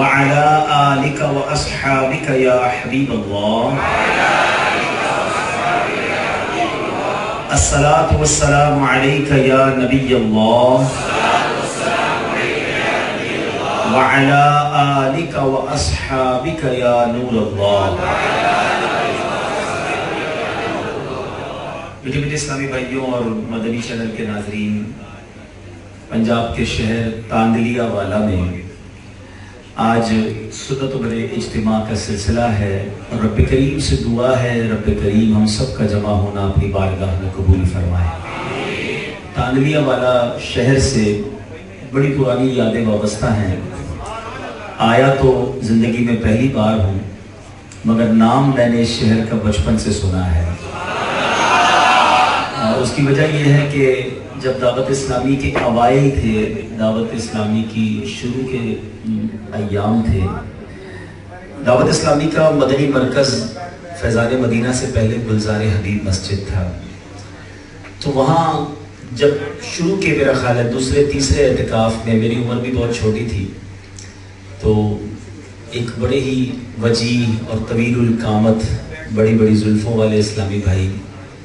وعلى آلك وأصحابك يا حبيب الله الصلاة والسلام عليك يا نبي الله وعلى آلك وأصحابك يا نور الله. میٹھے میٹھے اسلامی بھائیوں اور مدنی چینل کے ناظرین، پنجاب کے شہر تاندلیا والا میں آج سنت برے اجتماع کا سلسلہ ہے اور رب کریم سے دعا ہے رب کریم ہم سب کا جمع ہونا اپنی بارگاہ میں قبول فرمائے. تاندلیا والا شہر سے بڑی پرانی یادیں وابستہ ہیں. آیا تو زندگی میں پہلی بار ہوں، مگر نام میں نے اس شہر کا بچپن سے سنا ہے. اور اس کی وجہ یہ ہے کہ جب دعوت اسلامی کے اوائل تھے، دعوت اسلامی کی شروع کے ایام تھے، دعوت اسلامی کا مدنی مرکز فیضان مدینہ سے پہلے گلزار حبیب مسجد تھا. تو وہاں جب شروع کے میرا خیال ہے دوسرے تیسرے اعتکاف میں، میری عمر بھی بہت چھوٹی تھی، تو ایک بڑے ہی وجیح اور طویل القامت بڑی بڑی زلفوں والے اسلامی بھائی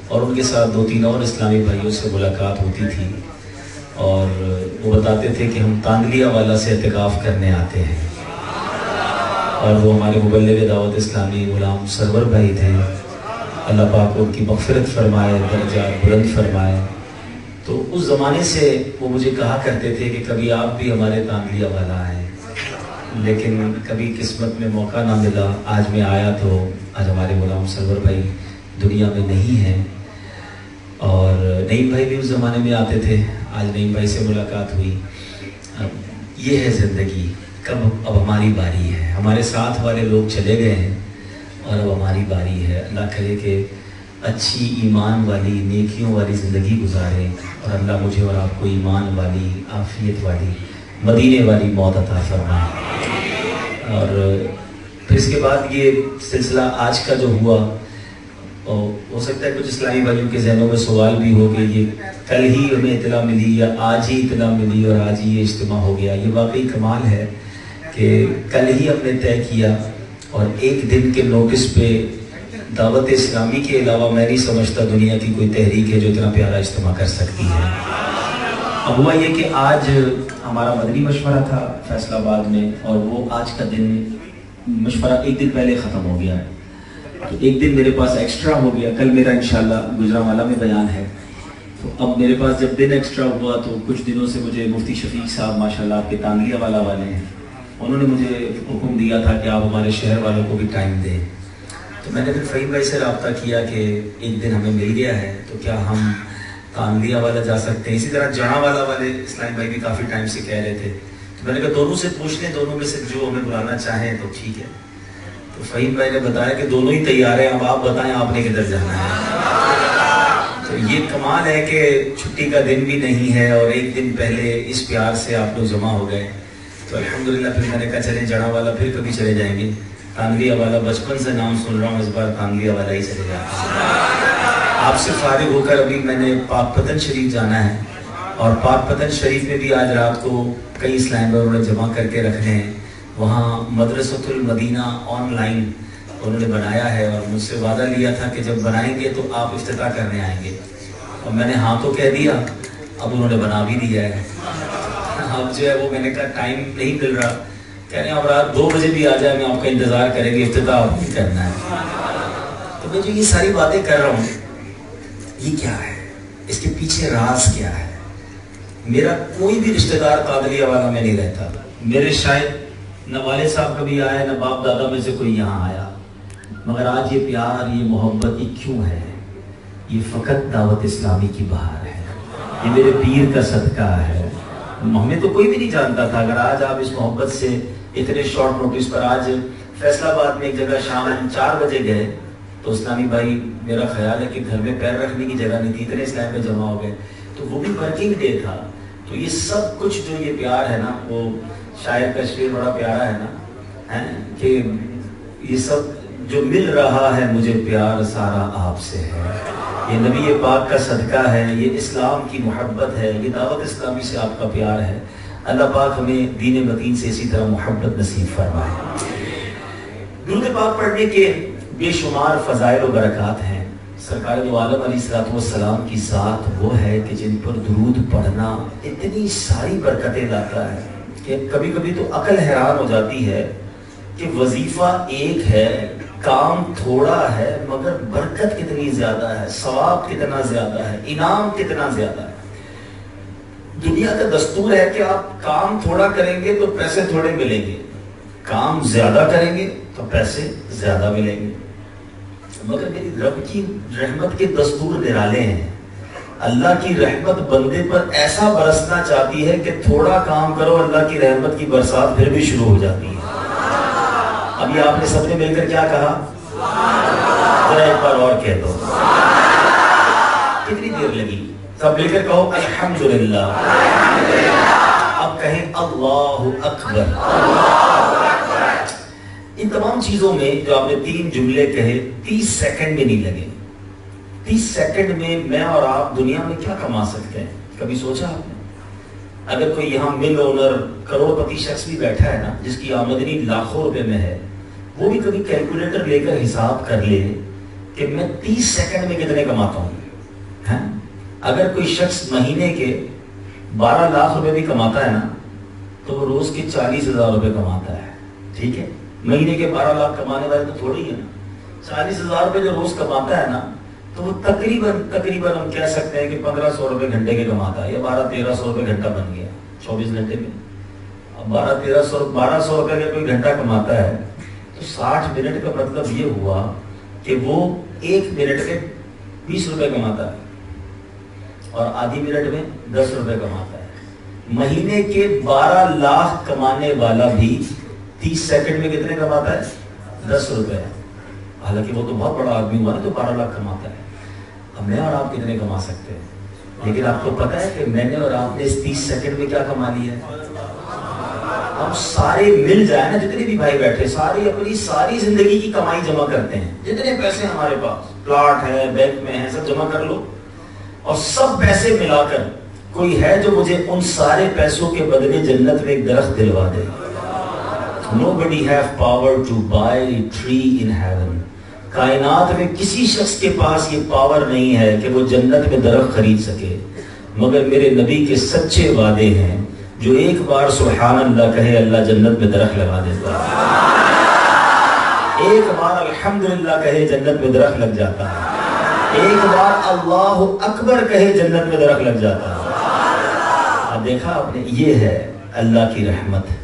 اور ان کے ساتھ دو تین اور اسلامی بھائیوں سے ملاقات ہوتی تھی اور وہ بتاتے تھے کہ ہم تاندلیا والا سے اعتکاف کرنے آتے ہیں. اور وہ ہمارے مبلغ دعوت اسلامی غلام سرور بھائی تھے، اللہ پاک ان کی مغفرت فرمائے، درجات بلند فرمائے. تو اس زمانے سے وہ مجھے کہا کرتے تھے کہ کبھی آپ بھی ہمارے تاندلیا والا آئیں، لیکن کبھی قسمت میں موقع نہ ملا. آج میں آیا تو آج ہمارے غلام سرور بھائی دنیا میں نہیں ہیں اور نعیم بھائی بھی اس زمانے میں آتے تھے. آج نعیم بھائی سے ملاقات ہوئی. اب یہ ہے زندگی، کب اب ہماری باری ہے. ہمارے ساتھ والے لوگ چلے گئے ہیں اور اب ہماری باری ہے. اللہ کرے کہ اچھی ایمان والی نیکیوں والی زندگی گزارے اور اللہ مجھے اور آپ کو ایمان والی عافیت والی مدینے والی موت عطا فرمائے. اور پھر اس کے بعد یہ سلسلہ آج کا جو ہوا، ہو سکتا ہے کچھ اسلامی بھائیوں کے ذہنوں میں سوال بھی ہو کہ یہ کل ہی ہمیں اطلاع ملی یا آج ہی اطلاع ملی اور آج ہی یہ اجتماع ہو گیا. یہ واقعی کمال ہے کہ کل ہی ہم نے طے کیا اور ایک دن کے نوٹس پہ دعوت اسلامی کے علاوہ میں نہیں سمجھتا دنیا کی کوئی تحریک ہے جو اتنا پیارا اجتماع کر سکتی ہے. اب ہوا یہ کہ آج ہمارا مدنی مشورہ تھا فیصل آباد میں اور وہ آج کا دن مشورہ ایک دن پہلے ختم ہو گیا. تو ایک دن میرے پاس ایکسٹرا ہو گیا. کل میرا انشاءاللہ گجرانوالہ میں بیان ہے. تو اب میرے پاس جب دن ایکسٹرا ہوا تو کچھ دنوں سے مجھے مفتی شفیق صاحب ماشاءاللہ آپ کے تاندلیا والا والے ہیں، انہوں نے مجھے حکم دیا تھا کہ آپ ہمارے شہر والوں کو بھی ٹائم دیں. تو میں نے پھر فہیم بھائی سے رابطہ کیا کہ ایک دن ہمیں مل گیا ہے تو کیا ہم تاندلیا والا جا سکتے ہیں. اسی طرح جہاں والا والے اسلام بھائی بھی کافی ٹائم سے کہہ رہے تھے. تو میں نے کہا دونوں سے پوچھ لیں، دونوں میں سے جو ہمیں بلانا چاہیں تو ٹھیک ہے. تو فہیم بھائی نے بتایا کہ دونوں ہی تیار ہیں، اب آپ بتائیں آپ نے کدھر جانا ہے. تو یہ کمال ہے کہ چھٹی کا دن بھی نہیں ہے اور ایک دن پہلے اس پیار سے آپ لوگ جمع ہو گئے. تو الحمدللہ پھر میں نے کہا چلیں جڑا والا پھر کبھی چلے جائیں گے. تاندلیا والا بچپن سے نام سن رہا ہوں، اس بار تاندلیا والا ہی چلے جاتا ہوں. آپ سے فارغ ہو کر ابھی میں نے پاک پتن شریف جانا ہے اور پاک پتن شریف میں بھی آج رات کو کئی اسلام بھائیوں نے جمع کر کے رکھنے ہیں. وہاں مدرسۃ المدینہ آن لائن انہوں نے بنایا ہے اور مجھ سے وعدہ لیا تھا کہ جب بنائیں گے تو آپ افتتاح کرنے آئیں گے. اور میں نے ہاں تو کہہ دیا، اب انہوں نے بنا بھی دیا ہے. اب جو ہے وہ میں نے کہا ٹائم نہیں مل رہا، کہہ رہے ہیں اب رات 2 بجے بھی آ جائے میں آپ کا انتظار کریں گے، افتتاح آپ نہیں کرنا ہے. تو میں جو یہ ساری باتیں کر رہا ہوں یہ کیا ہے، اس کے پیچھے راز کیا ہے. میرا کوئی بھی رشتہ دار تاندلیا والا میں نہیں رہتا. میرے شاید نہ والد صاحب کبھی آئے نہ باپ دادا میں سے کوئی یہاں آیا، مگر آج یہ پیار یہ محبت یہ کیوں ہے؟ یہ فقط دعوت اسلامی کی بہار ہے، یہ میرے پیر کا صدقہ ہے. ہمیں تو کوئی بھی نہیں جانتا تھا. اگر آج آپ اس محبت سے اتنے شارٹ نوٹس پر آج فیصل آباد میں ایک جگہ شام 4 بجے گئے تو اسلامی بھائی میرا خیال ہے کہ گھر میں پیر رکھنے کی جگہ نہیں تھی، اتنے اسلام میں جمع ہو گئے. تو وہ بھی ورکنگ ڈے تھا. تو یہ سب کچھ جو یہ پیار ہے نا، وہ شاعر کا شعر بڑا پیارا ہے نا کہ یہ سب جو مل رہا ہے مجھے پیار سارا آپ سے ہے. یہ نبی پاک کا صدقہ ہے، یہ اسلام کی محبت ہے، یہ دعوت اسلامی سے آپ کا پیار ہے. اللہ پاک ہمیں دین متین سے اسی طرح محبت نصیب فرمائے۔ درود پاک پڑھنے کے بے شمار فضائل و برکات ہیں۔ سرکار دو عالم علیہ السلام کی ذات وہ ہے کہ جن پر درود پڑھنا اتنی ساری برکتیں لاتا ہے کہ کبھی کبھی تو عقل حیران ہو جاتی ہے کہ وظیفہ ایک ہے، کام تھوڑا ہے، مگر برکت کتنی زیادہ ہے، ثواب کتنا زیادہ ہے، انعام کتنا زیادہ ہے۔ دنیا کا دستور ہے کہ آپ کام تھوڑا کریں گے تو پیسے تھوڑے ملیں گے، کام زیادہ کریں گے تو پیسے زیادہ ملیں گے، مگر میری رب کی رحمت کے دستور نرالے ہیں۔ اللہ کی رحمت بندے پر ایسا برسنا چاہتی ہے کہ تھوڑا کام کرو، اللہ کی رحمت کی برسات پھر بھی شروع ہو جاتی ہے۔ ابھی آپ نے سب نے مل کر کیا کہا؟ ذرا ایک بار اور کہہ دو، کتنی دیر لگی؟ سب مل کر کہو الحمدللہ۔ اب کہیں اللہ اکبر۔ ان تمام چیزوں میں جو آپ نے 3 جملے کہے 30 سیکنڈ میں نہیں لگے۔ 30 سیکنڈ میں اور آپ دنیا میں کیا کما سکتے ہیں؟ کبھی سوچا آپ نے؟ اگر کوئی یہاں مل اونر کروڑ پتی شخص بھی بیٹھا ہے نا، جس کی آمدنی لاکھوں روپے میں ہے، وہ بھی کبھی کیلکولیٹر لے کر حساب کر لے کہ میں 30 سیکنڈ میں کتنے کماتا ہوں۔ اگر کوئی شخص مہینے کے 12 لاکھ روپے بھی کماتا ہے نا، تو وہ روز کے 40,000 روپے کماتا ہے۔ ٹھیک ہے، مہینے کے 12 لاکھ کمانے والے تو تھوڑی ہے نا، 40,000 روپے جو روز کماتا ہے نا، تو وہ تقریباً ہم کہہ سکتے ہیں کہ 1500 روپے گھنٹے کے کماتا ہے، یا 1200-1300 روپے گھنٹہ بن گیا 24 گھنٹے میں۔ اب 1200 روپے کا کوئی گھنٹہ کماتا ہے تو 60 منٹ کا مطلب یہ ہوا کہ وہ 1 منٹ میں 20 روپے کماتا ہے اور آدھی منٹ میں 10 روپے کماتا ہے۔ مہینے کے 12 لاکھ کمانے والا بھی 30 سیکنڈ میں کتنے کماتا ہے؟ 10 روپے۔ حالانکہ وہ تو بہت بڑا آدمی ہوا نا جو 12 لاکھ کماتا ہے۔ اب میں اور آپ کتنے کما سکتے ہیں؟ لیکن آپ کو پتا ہے کہ میں نے اور آپ نے اس 30 سیکنڈ میں کیا کما لیا ہے؟ ہم سارے مل جائیں نا، جتنے بھی بھائی بیٹھے، سارے اپنی ساری زندگی کی کمائی جمع کرتے ہیں، جتنے پیسے ہمارے پاس پلاٹ ہے، بینک میں ہے، سب جمع کر لو، اور سب پیسے ملا کر کوئی ہے جو مجھے ان سارے پیسوں کے بدلے جنت میں ایک درخت دلوا دے؟ Nobody have power to buy a tree in heaven. کائنات میں کسی شخص کے پاس یہ پاور نہیں ہے کہ وہ جنت میں درخت خرید سکے، مگر میرے نبی کے سچے وعدے ہیں، جو ایک بار سبحان اللہ کہے اللہ جنت میں درخت لگا دیتا ہے، ایک بار الحمدللہ کہے جنت میں درخت لگ جاتا ہے، ایک بار اللہ اکبر کہے جنت میں درخت لگ جاتا ہے۔ اب دیکھا آپ نے، یہ ہے اللہ کی رحمت،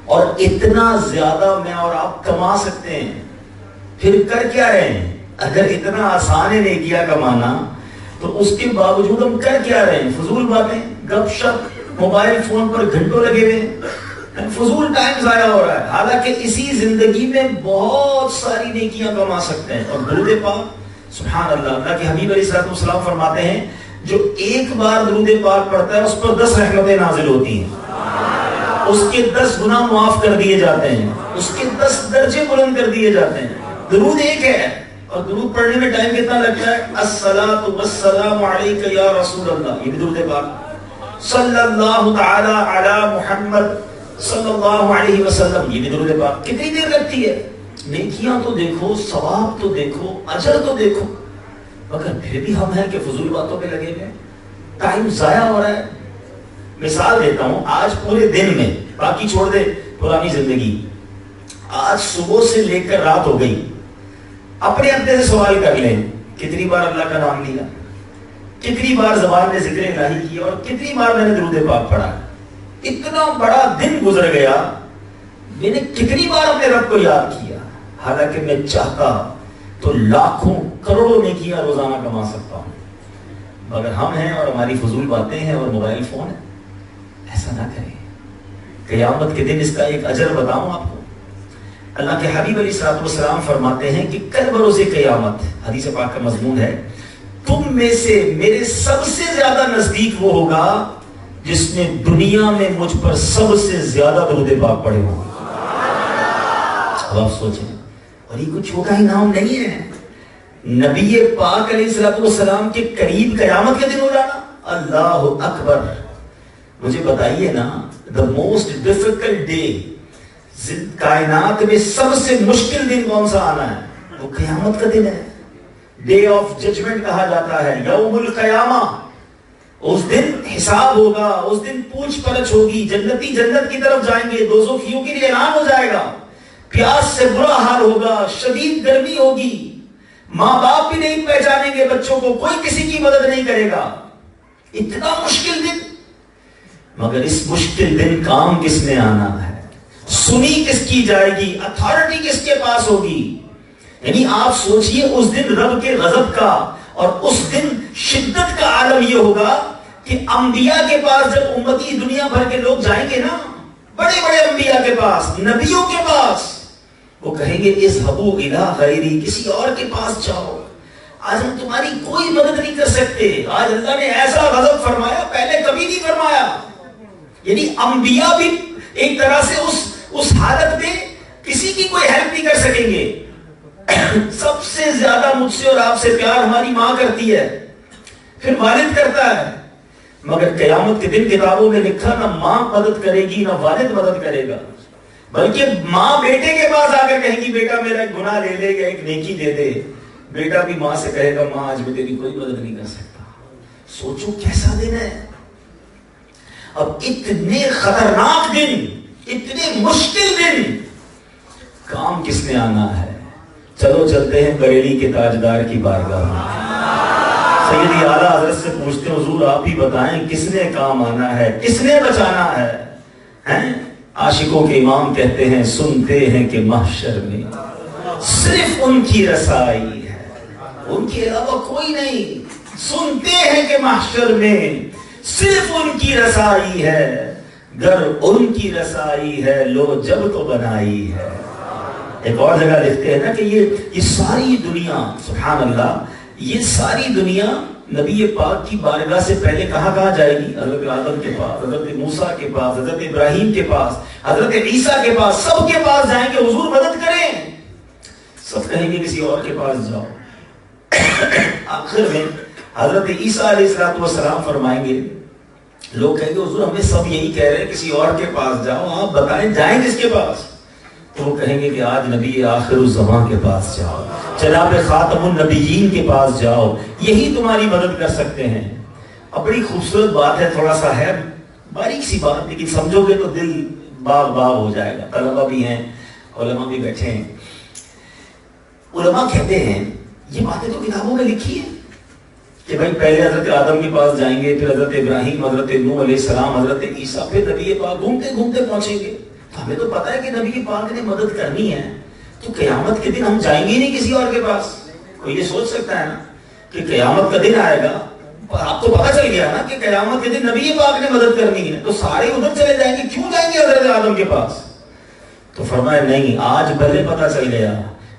اور اتنا زیادہ میں اور آپ کما سکتے ہیں، پھر کر کیا رہے ہیں؟ اگر اتنا آسان ہے نیکیاں کمانا تو اس کے باوجود ہم کر کیا رہے ہیں؟ فضول باتیں، گپ شپ، موبائل فون پر گھنٹوں لگے ہوئے ہیں، فضول ٹائم ضائع ہو رہا ہے، حالانکہ اسی زندگی میں بہت ساری نیکیاں کما سکتے ہیں۔ اور درود پاک، سبحان اللہ، اللہ کے حبیب علیہ السلام فرماتے ہیں جو ایک بار درود پاک پڑھتا ہے اس پر 10 رحمتیں نازل ہوتی ہیں، اس کے 10 گناہ معاف کر دیے جاتے ہیں، اس کے 10 درجے بلند کر دیے جاتے ہیں۔ درود ایک ہے، اور درود پڑھنے میں ٹائم کتنا لگتا ہے؟ الصلاۃ والسلام علیک یا رسول اللہ، یہ بھی درود پاک۔ صلی اللہ تعالی علی محمد صلی اللہ علیہ وسلم، یہ بھی درود پاک۔ کتنی دیر لگتی ہے؟ نیکیاں تو دیکھو، ثواب تو دیکھو، اجر تو دیکھو، مگر پھر بھی ہم ہیں کہ فضول باتوں پہ لگے ہوئے، ٹائم ضائع ہو رہا ہے۔ مثال دیتا ہوں، آج پورے دن میں، باقی چھوڑ دے پرانی زندگی، آج صبح سے لے کر رات ہو گئی، اپنے اپنے سے سوال کر لیں کتنی بار اللہ کا نام لیا، کتنی بار زبان نے ذکر الہی کیا، اور کتنی بار میں نے درود پاک پڑھا۔ اتنا بڑا دن گزر گیا، میں نے کتنی بار اپنے رب کو یاد کیا، حالانکہ میں چاہتا تو لاکھوں کروڑوں نیکیاں روزانہ کما سکتا ہوں، مگر ہم ہیں اور ہماری فضول باتیں ہیں اور موبائل فون ہے۔ ایسا نہ کریں، قیامت کے دن اس کا ایک اجر بتاؤں آپ کو۔ اللہ کے حبیب علیہ السلام فرماتے ہیں کہ کل بروز قیامت، حدیث پاک کا مضمون ہے، تم میں سے میرے سب سے زیادہ نزدیک وہ ہوگا جس نے دنیا میں مجھ پر سب سے زیادہ درود پاک پڑھے ہوں۔ اب آپ سوچیں، اور یہ کچھ چھوٹا انعام نہیں ہے، نبی پاک علیہ السلام کے قریب قیامت کے دن ہو جانا۔ اللہ اکبر، مجھے بتائیے نا دا موسٹ ڈیفیکلٹ ڈے، کائنات میں سب سے مشکل دن کون سا آنا ہے؟ وہ قیامت کا دن ہے، ڈے آف ججمنٹ کہا جاتا ہے، یوم القیامہ۔ اس دن حساب ہوگا، اس دن پوچھ پرچھ ہوگی، جنتی جنت کی طرف جائیں گے، دوزخیوں کے لیے اعلان ہو جائے گا، پیاس سے برا حال ہوگا، شدید گرمی ہوگی، ماں باپ بھی نہیں پہچانیں گے بچوں کو، کوئی کسی کی مدد نہیں کرے گا، اتنا مشکل دن۔ مگر اس مشکل دن کام کس نے آنا ہے؟ سنی کس کی جائے گی؟ اتھارٹی کس کے پاس ہوگی؟ یعنی آپ سوچئے اس دن رب کے غضب کا، اور اس دن شدت کا عالم یہ ہوگا کہ انبیاء کے پاس جب امتی دنیا بھر کے لوگ جائیں گے نا، بڑے بڑے انبیاء کے پاس، نبیوں کے پاس، وہ کہیں گے اذهبوا الی غیری، کسی اور کے پاس جاؤ، آج ہم تمہاری کوئی مدد نہیں کر سکتے، آج اللہ نے ایسا غضب فرمایا پہلے کبھی نہیں فرمایا۔ یعنی انبیاء بھی ایک طرح سے اس حالت میں کسی کی کوئی ہیلپ نہیں کر سکیں گے۔ سب سے زیادہ مجھ سے اور آپ سے پیار ہماری ماں کرتی ہے، پھر والد کرتا ہے، مگر قیامت کے دن کتابوں میں لکھا نہ ماں مدد کرے گی نہ والد مدد کرے گا، بلکہ ماں بیٹے کے پاس آ کر کہیں گی بیٹا میرا ایک گناہ لے لے یا ایک نیکی دے دے، بیٹا بھی ماں سے کہے گا ماں آج میں تیری کوئی مدد نہیں کر سکتا۔ سوچو کیسا دن ہے۔ اب اتنے خطرناک دن، اتنے مشکل دن، کام کس نے آنا ہے؟ چلو چلتے ہیں بریلی کے تاجدار کی بارگاہ میں، سیدی اعلیٰ حضرت سے پوچھتے ہیں حضور آپ ہی بتائیں کس نے کام آنا ہے، کس نے بچانا ہے؟ عاشقوں کے امام کہتے ہیں سنتے ہیں کہ محشر میں صرف ان کی رسائی ہے، ان کے علاوہ کوئی نہیں۔ سنتے ہیں کہ محشر میں صرف ان کی رسائی ہے، گر ان کی رسائی ہے لو جب تو بنائی ہے۔ ایک اور جگہ لکھتے ہیں نا کہ یہ ساری دنیا، سبحان اللہ، یہ ساری دنیا نبی پاک کی بارگاہ سے پہلے کہاں جائے گی؟ حضرت آدم کے پاس، حضرت موسیٰ کے پاس، حضرت ابراہیم کے پاس، حضرت عیسیٰ کے پاس، سب کے پاس جائیں گے حضور مدد کریں، سب کہیں گے کسی اور کے پاس جاؤ۔ آخر میں حضرت عیسیٰ علیہ السلام فرمائیں گے، لوگ کہیں گے حضور ہمیں سب یہی کہہ رہے ہیں کسی اور کے پاس جاؤ، آپ بتائیں جائیں کس کے پاس؟ تو وہ کہیں گے کہ آج نبی آخر الزمان کے پاس جاؤ، جناب خاتم النبیین کے پاس جاؤ، یہی تمہاری مدد کر سکتے ہیں۔ اب بڑی خوبصورت بات ہے، تھوڑا سا ہے باریک سی بات، لیکن سمجھو گے تو دل باغ باغ ہو جائے گا۔ طلبہ بھی ہیں، علماء بھی بیٹھے ہیں۔ علماء کہتے ہیں یہ باتیں تو کتابوں میں لکھی ہیں کہ بھائی پہلے حضرت آدم کے پاس جائیں گے، پھر حضرت ابراہیم، حضرت نوح علیہ السلام، حضرت عیسیٰ، پھر نبی پاک گھومتے گھومتے پہنچیں گے۔ تو ہمیں تو پتہ ہے کہ نبی پاک نے مدد کرنی ہے، تو قیامت کے دن ہم جائیں گے نہیں کسی اور کے پاس۔ کوئی یہ سوچ سکتا ہے نا کہ قیامت کا دن آئے گا، آپ کو پتہ چل گیا نا کہ قیامت کے دن نبی پاک نے مدد کرنی ہے، تو سارے ادھر چلے جائیں گے، کیوں جائیں گے حضرت آدم کے پاس؟ تو فرمایا نہیں، آج پہلے پتہ چل گیا،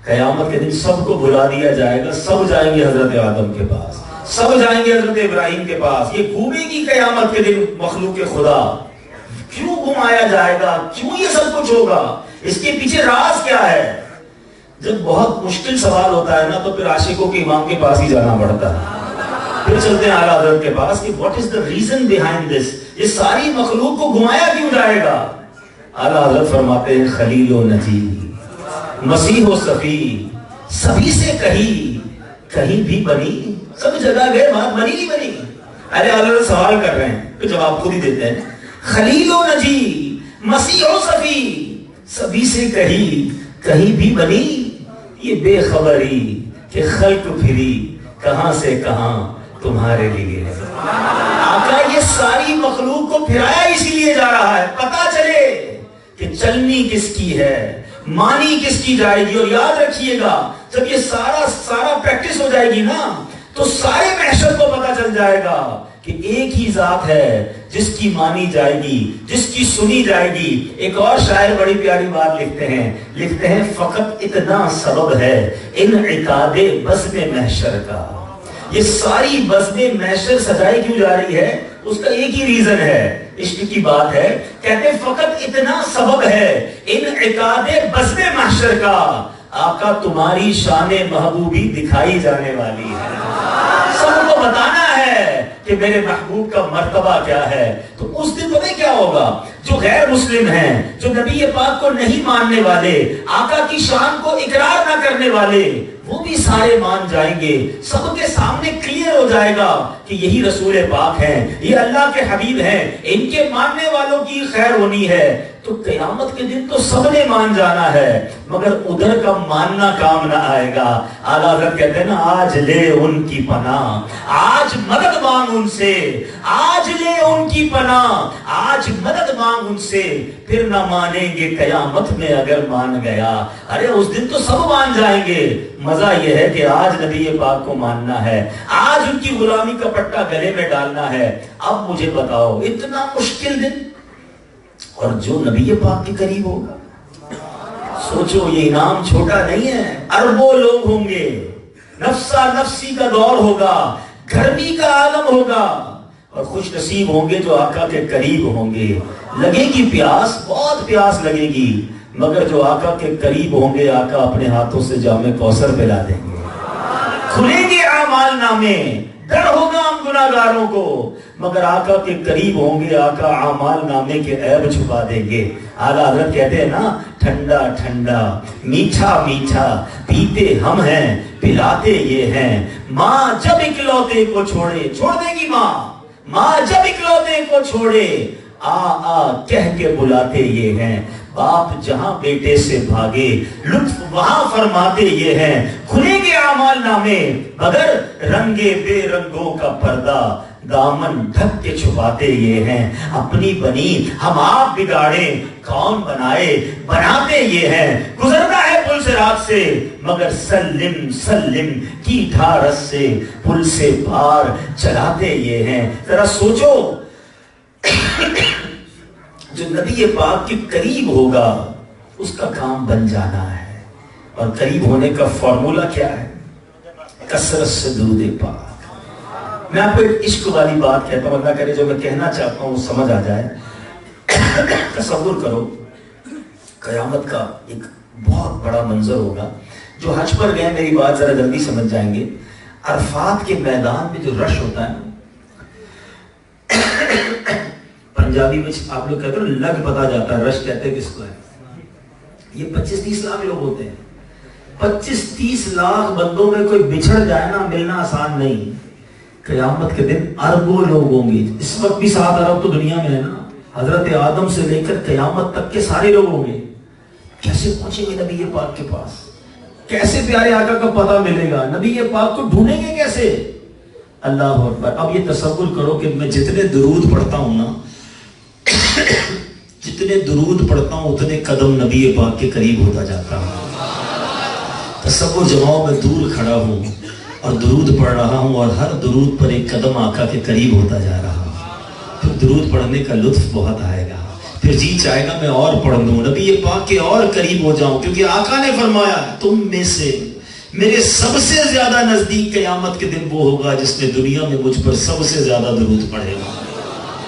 قیامت کے دن سب کو بلا دیا جائے گا، سب جائیں گے حضرت آدم کے پاس، سب جائیں گے حضرت ابراہیم کے پاس۔ یہ گھومے گی قیامت کے دن مخلوق خدا، کیوں گھمایا جائے گا، کیوں یہ سب کچھ ہوگا، اس کے پیچھے راز کیا ہے؟ جب بہت مشکل سوال ہوتا ہے نا تو پھر عاشقوں کے امام کے پاس ہی جانا پڑتا ہے، پھر چلتے ہیں اعلیٰ حضرت کے پاس کہ what is the reason behind this, یہ ساری مخلوق کو گھمایا کیوں جائے گا؟ اعلیٰ حضرت فرماتے ہیں خلیل و نجی، مسیح و صفی، سبھی سے کہیں بھی بنی، سب جگہ گئے بات بنی نہیں بنی۔ ارے اعلیٰ سوال کر رہے ہیں تو جواب خود ہی دیتے ہیں، خلیل و نجی، مسیح و صفی، سبھی سے کہیں بھی بنی، یہ بے خبری کہ خلق پھری کہاں سے کہاں تمہارے لیے۔ آقا یہ ساری مخلوق کو پھرایا اسی لیے جا رہا ہے، پتہ چلے کہ چلنی کس کی ہے، مانی کس کی جائے گی۔ اور یاد رکھیے گا جب یہ سارا پریکٹس ہو جائے گی نا تو سارے محشر کو پتہ چل جائے گا کہ ایک ہی ذات ہے جس کی مانی جائے گی، جس کی سنی جائے گی۔ ایک اور شاعر بڑی پیاری بات لکھتے ہیں فقط اتنا سبب ہے انعقاد بزم محشر کا۔ یہ ساری بزم محشر سجائی کیوں جا رہی ہے؟ اس کا ایک ہی ریزن ہے، عشق کی بات ہے۔ کہتے ہیں فقط اتنا سبب ہے انعقاد بزم محشر کا، آقا تمہاری شان محبوبی دکھائی جانے والی ہے۔ سب کو بتانا ہے کہ میرے محبوب کا مرتبہ کیا ہے، تو اس دن پتہ کیا ہوگا؟ جو غیر مسلم ہیں، جو نبی پاک کو نہیں ماننے والے، آقا کی شان کو اقرار نہ کرنے والے، وہ بھی سارے مان جائیں گے. سب کے سامنے کلیئر ہو جائے گا کہ یہی رسول پاک ہیں، یہ اللہ کے حبیب ہیں، ان کے ماننے والوں کی خیر ہونی ہے. تو قیامت کے دن تو سب نے مان جانا ہے، مگر ادھر کا ماننا کام نہ آئے گا. اعلیٰ حضرت کہتے ہیں نا، آج لے ان کی پناہ، آج مدد مانگ ان سے، آج لے ان کی پناہ، آج مدد مانگ ان سے، پھر نہ مانیں گے قیامت میں اگر مان گیا. ارے اس دن تو سب مان جائیں گے. مزہ یہ ہے کہ آج نبی پاک کو ماننا ہے، آج ان کی غلامی کا پٹا گلے میں ڈالنا ہے. اب مجھے بتاؤ، اتنا مشکل دن، اور جو نبی پاک کے قریب ہوگا، سوچو یہ انعام چھوٹا نہیں ہے. اربوں لوگ ہوں گے، نفسا نفسی کا دور ہوگا، گرمی کا عالم ہوگا، اور خوش نصیب ہوں گے جو آقا کے قریب ہوں گے. لگے گی پیاس، بہت پیاس لگے گی، مگر جو آقا کے قریب ہوں گے، آقا اپنے ہاتھوں سے جام کوثر پلا دیں گے. کھلیں گے اعمال نامے، ڈر ہوگا ہم گناہگاروں کو، مگر آقا کے قریب ہوں گے، آقا اعمال نامے کے عیب چھپا دیں گے. اعلیٰ حضرت کہتے ہیں نا، ٹھنڈا ٹھنڈا میٹھا میٹھا پیتے ہم ہیں، پلاتے یہ ہیں. ماں جب اکلوتے کو چھوڑے، چھوڑ دے گی ماں جب اکلوتے کو چھوڑے، آ کہہ کے بلاتے یہ ہیں. باپ جہاں بیٹے سے بھاگے، لطف وہاں فرماتے یہ ہیں. کھلیں گے اعمال نامے، مگر رنگے بے رنگوں کا پردہ دامن ڈھک کے چھپاتے یہ ہیں. اپنی بنی ہم آپ بگاڑیں، کون بنائے بناتے یہ ہیں. گزرنا ہے پل سے رات سے، مگر سلم سلم کی ڈھارس سے پل سے پار چلاتے یہ ہیں. ذرا سوچو، جو نبی پاک کے قریب ہوگا اس کا کام بن جانا ہے. اور قریب ہونے کا فارمولا کیا ہے؟ کثرت سے درود پاک. میں آپ کو ایک عشق والی بات کہتا ہوں، اللہ کرے جو میں کہنا چاہتا ہوں وہ سمجھ آ جائے. تصور کرو، قیامت کا ایک بہت بڑا منظر ہوگا. جو حج پر گئے میری بات ذرا جلدی سمجھ جائیں گے. عرفات کے میدان میں جو رش ہوتا ہے، پنجابی میں آپ لوگ کہتے ہیں لگ پتا جاتا ہے، رش کہتے ہیں کس کو ہے. یہ 25-30 لاکھ لوگ ہوتے ہیں. 25-30 لاکھ بندوں میں کوئی بچھڑ جائے نا، ملنا آسان نہیں. قیامت کے دن اربوں لوگ ہوں گے. اس وقت بھی 7 ارب تو دنیا میں ہے نا، حضرت آدم سے لے کر قیامت تک کے سارے لوگ ہوں گے. کیسے پہنچیں گے نبی پاک کے پاس؟ کیسے پیارے آقا کا پتہ ملے گا؟ نبی پاک کو ڈھونڈیں گے کیسے؟ اللہ اکبر. اب یہ تصور کرو کہ میں جتنے درود پڑھتا ہوں نا، جتنے درود پڑھتا ہوں اتنے قدم نبی پاک کے قریب ہوتا جاتا ہوں. تصور جماؤ، میں دور کھڑا ہوں اور درود پڑھ رہا ہوں، اور ہر درود پر ایک قدم آقا کے قریب ہوتا جا رہا ہوں. پھر درود پڑھنے کا لطف بہت آئے گا، پھر جی چاہے گا میں اور پڑھ دوں، نبی پاک کے اور قریب ہو جاؤں. کیونکہ آقا نے فرمایا، تم میں سے میرے سب سے زیادہ نزدیک قیامت کے دن وہ ہوگا جس نے دنیا میں مجھ پر سب سے زیادہ درود پڑھے گا.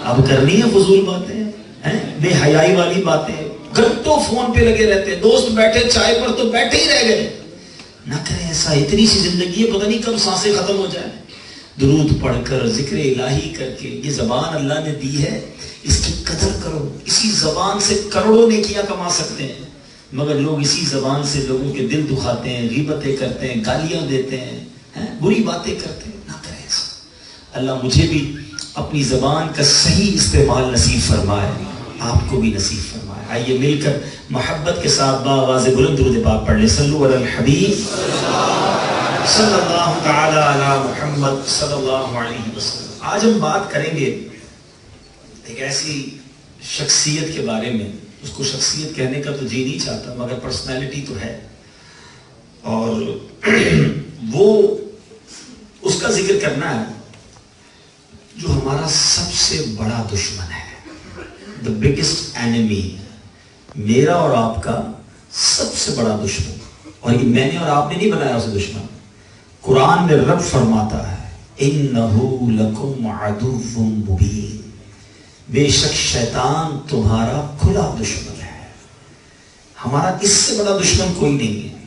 اب کرنی ہے فضول باتیں، بے حیائی والی باتیں، گھنٹوں فون پہ لگے رہتے ہیں. دوست بیٹھے چائے پر تو بیٹھے ہی رہ گئے. نہ کریں ایسا، اتنی سی زندگی ہے، پتہ نہیں کب سانسیں ختم ہو جائے. درود پڑھ کر، ذکر الہی کر کے، یہ زبان اللہ نے دی ہے، اس کی قدر کرو. اسی زبان سے کروڑوں نیکیاں کما سکتے ہیں، مگر لوگ اسی زبان سے لوگوں کے دل دکھاتے ہیں، غیبتیں کرتے ہیں، گالیاں دیتے ہیں، بری باتیں کرتے ہیں. نہ کریں ایسا. اللہ مجھے بھی اپنی زبان کا صحیح استعمال نصیب فرمائے، آپ کو بھی نصیب فرمائے. آئیے مل کر محبت کے ساتھ باآواز بلند درود پاک پڑھ لیں. صلو علی الحبیب صلی اللہ تعالی علی محمد صلی اللہ علیہ وسلم. آج ہم بات کریں گے ایک ایسی شخصیت کے بارے میں، اس کو شخصیت کہنے کا تو جی نہیں چاہتا، مگر پرسنالٹی تو ہے، اور وہ اس کا ذکر کرنا ہے جو ہمارا سب سے بڑا دشمن ہے. the biggest enemy، میرا اور آپ کا سب سے بڑا دشمن. اور یہ میں نے اور آپ نے نہیں بنایا اسے دشمن. قرآن میں رب فرماتا ہے اِنَّهُ لَكُمْ عَدُوٌّ مُبِينٌ، بے شک شیطان تمہارا کھلا دشمن ہے. ہمارا اس سے بڑا دشمن کوئی نہیں ہے.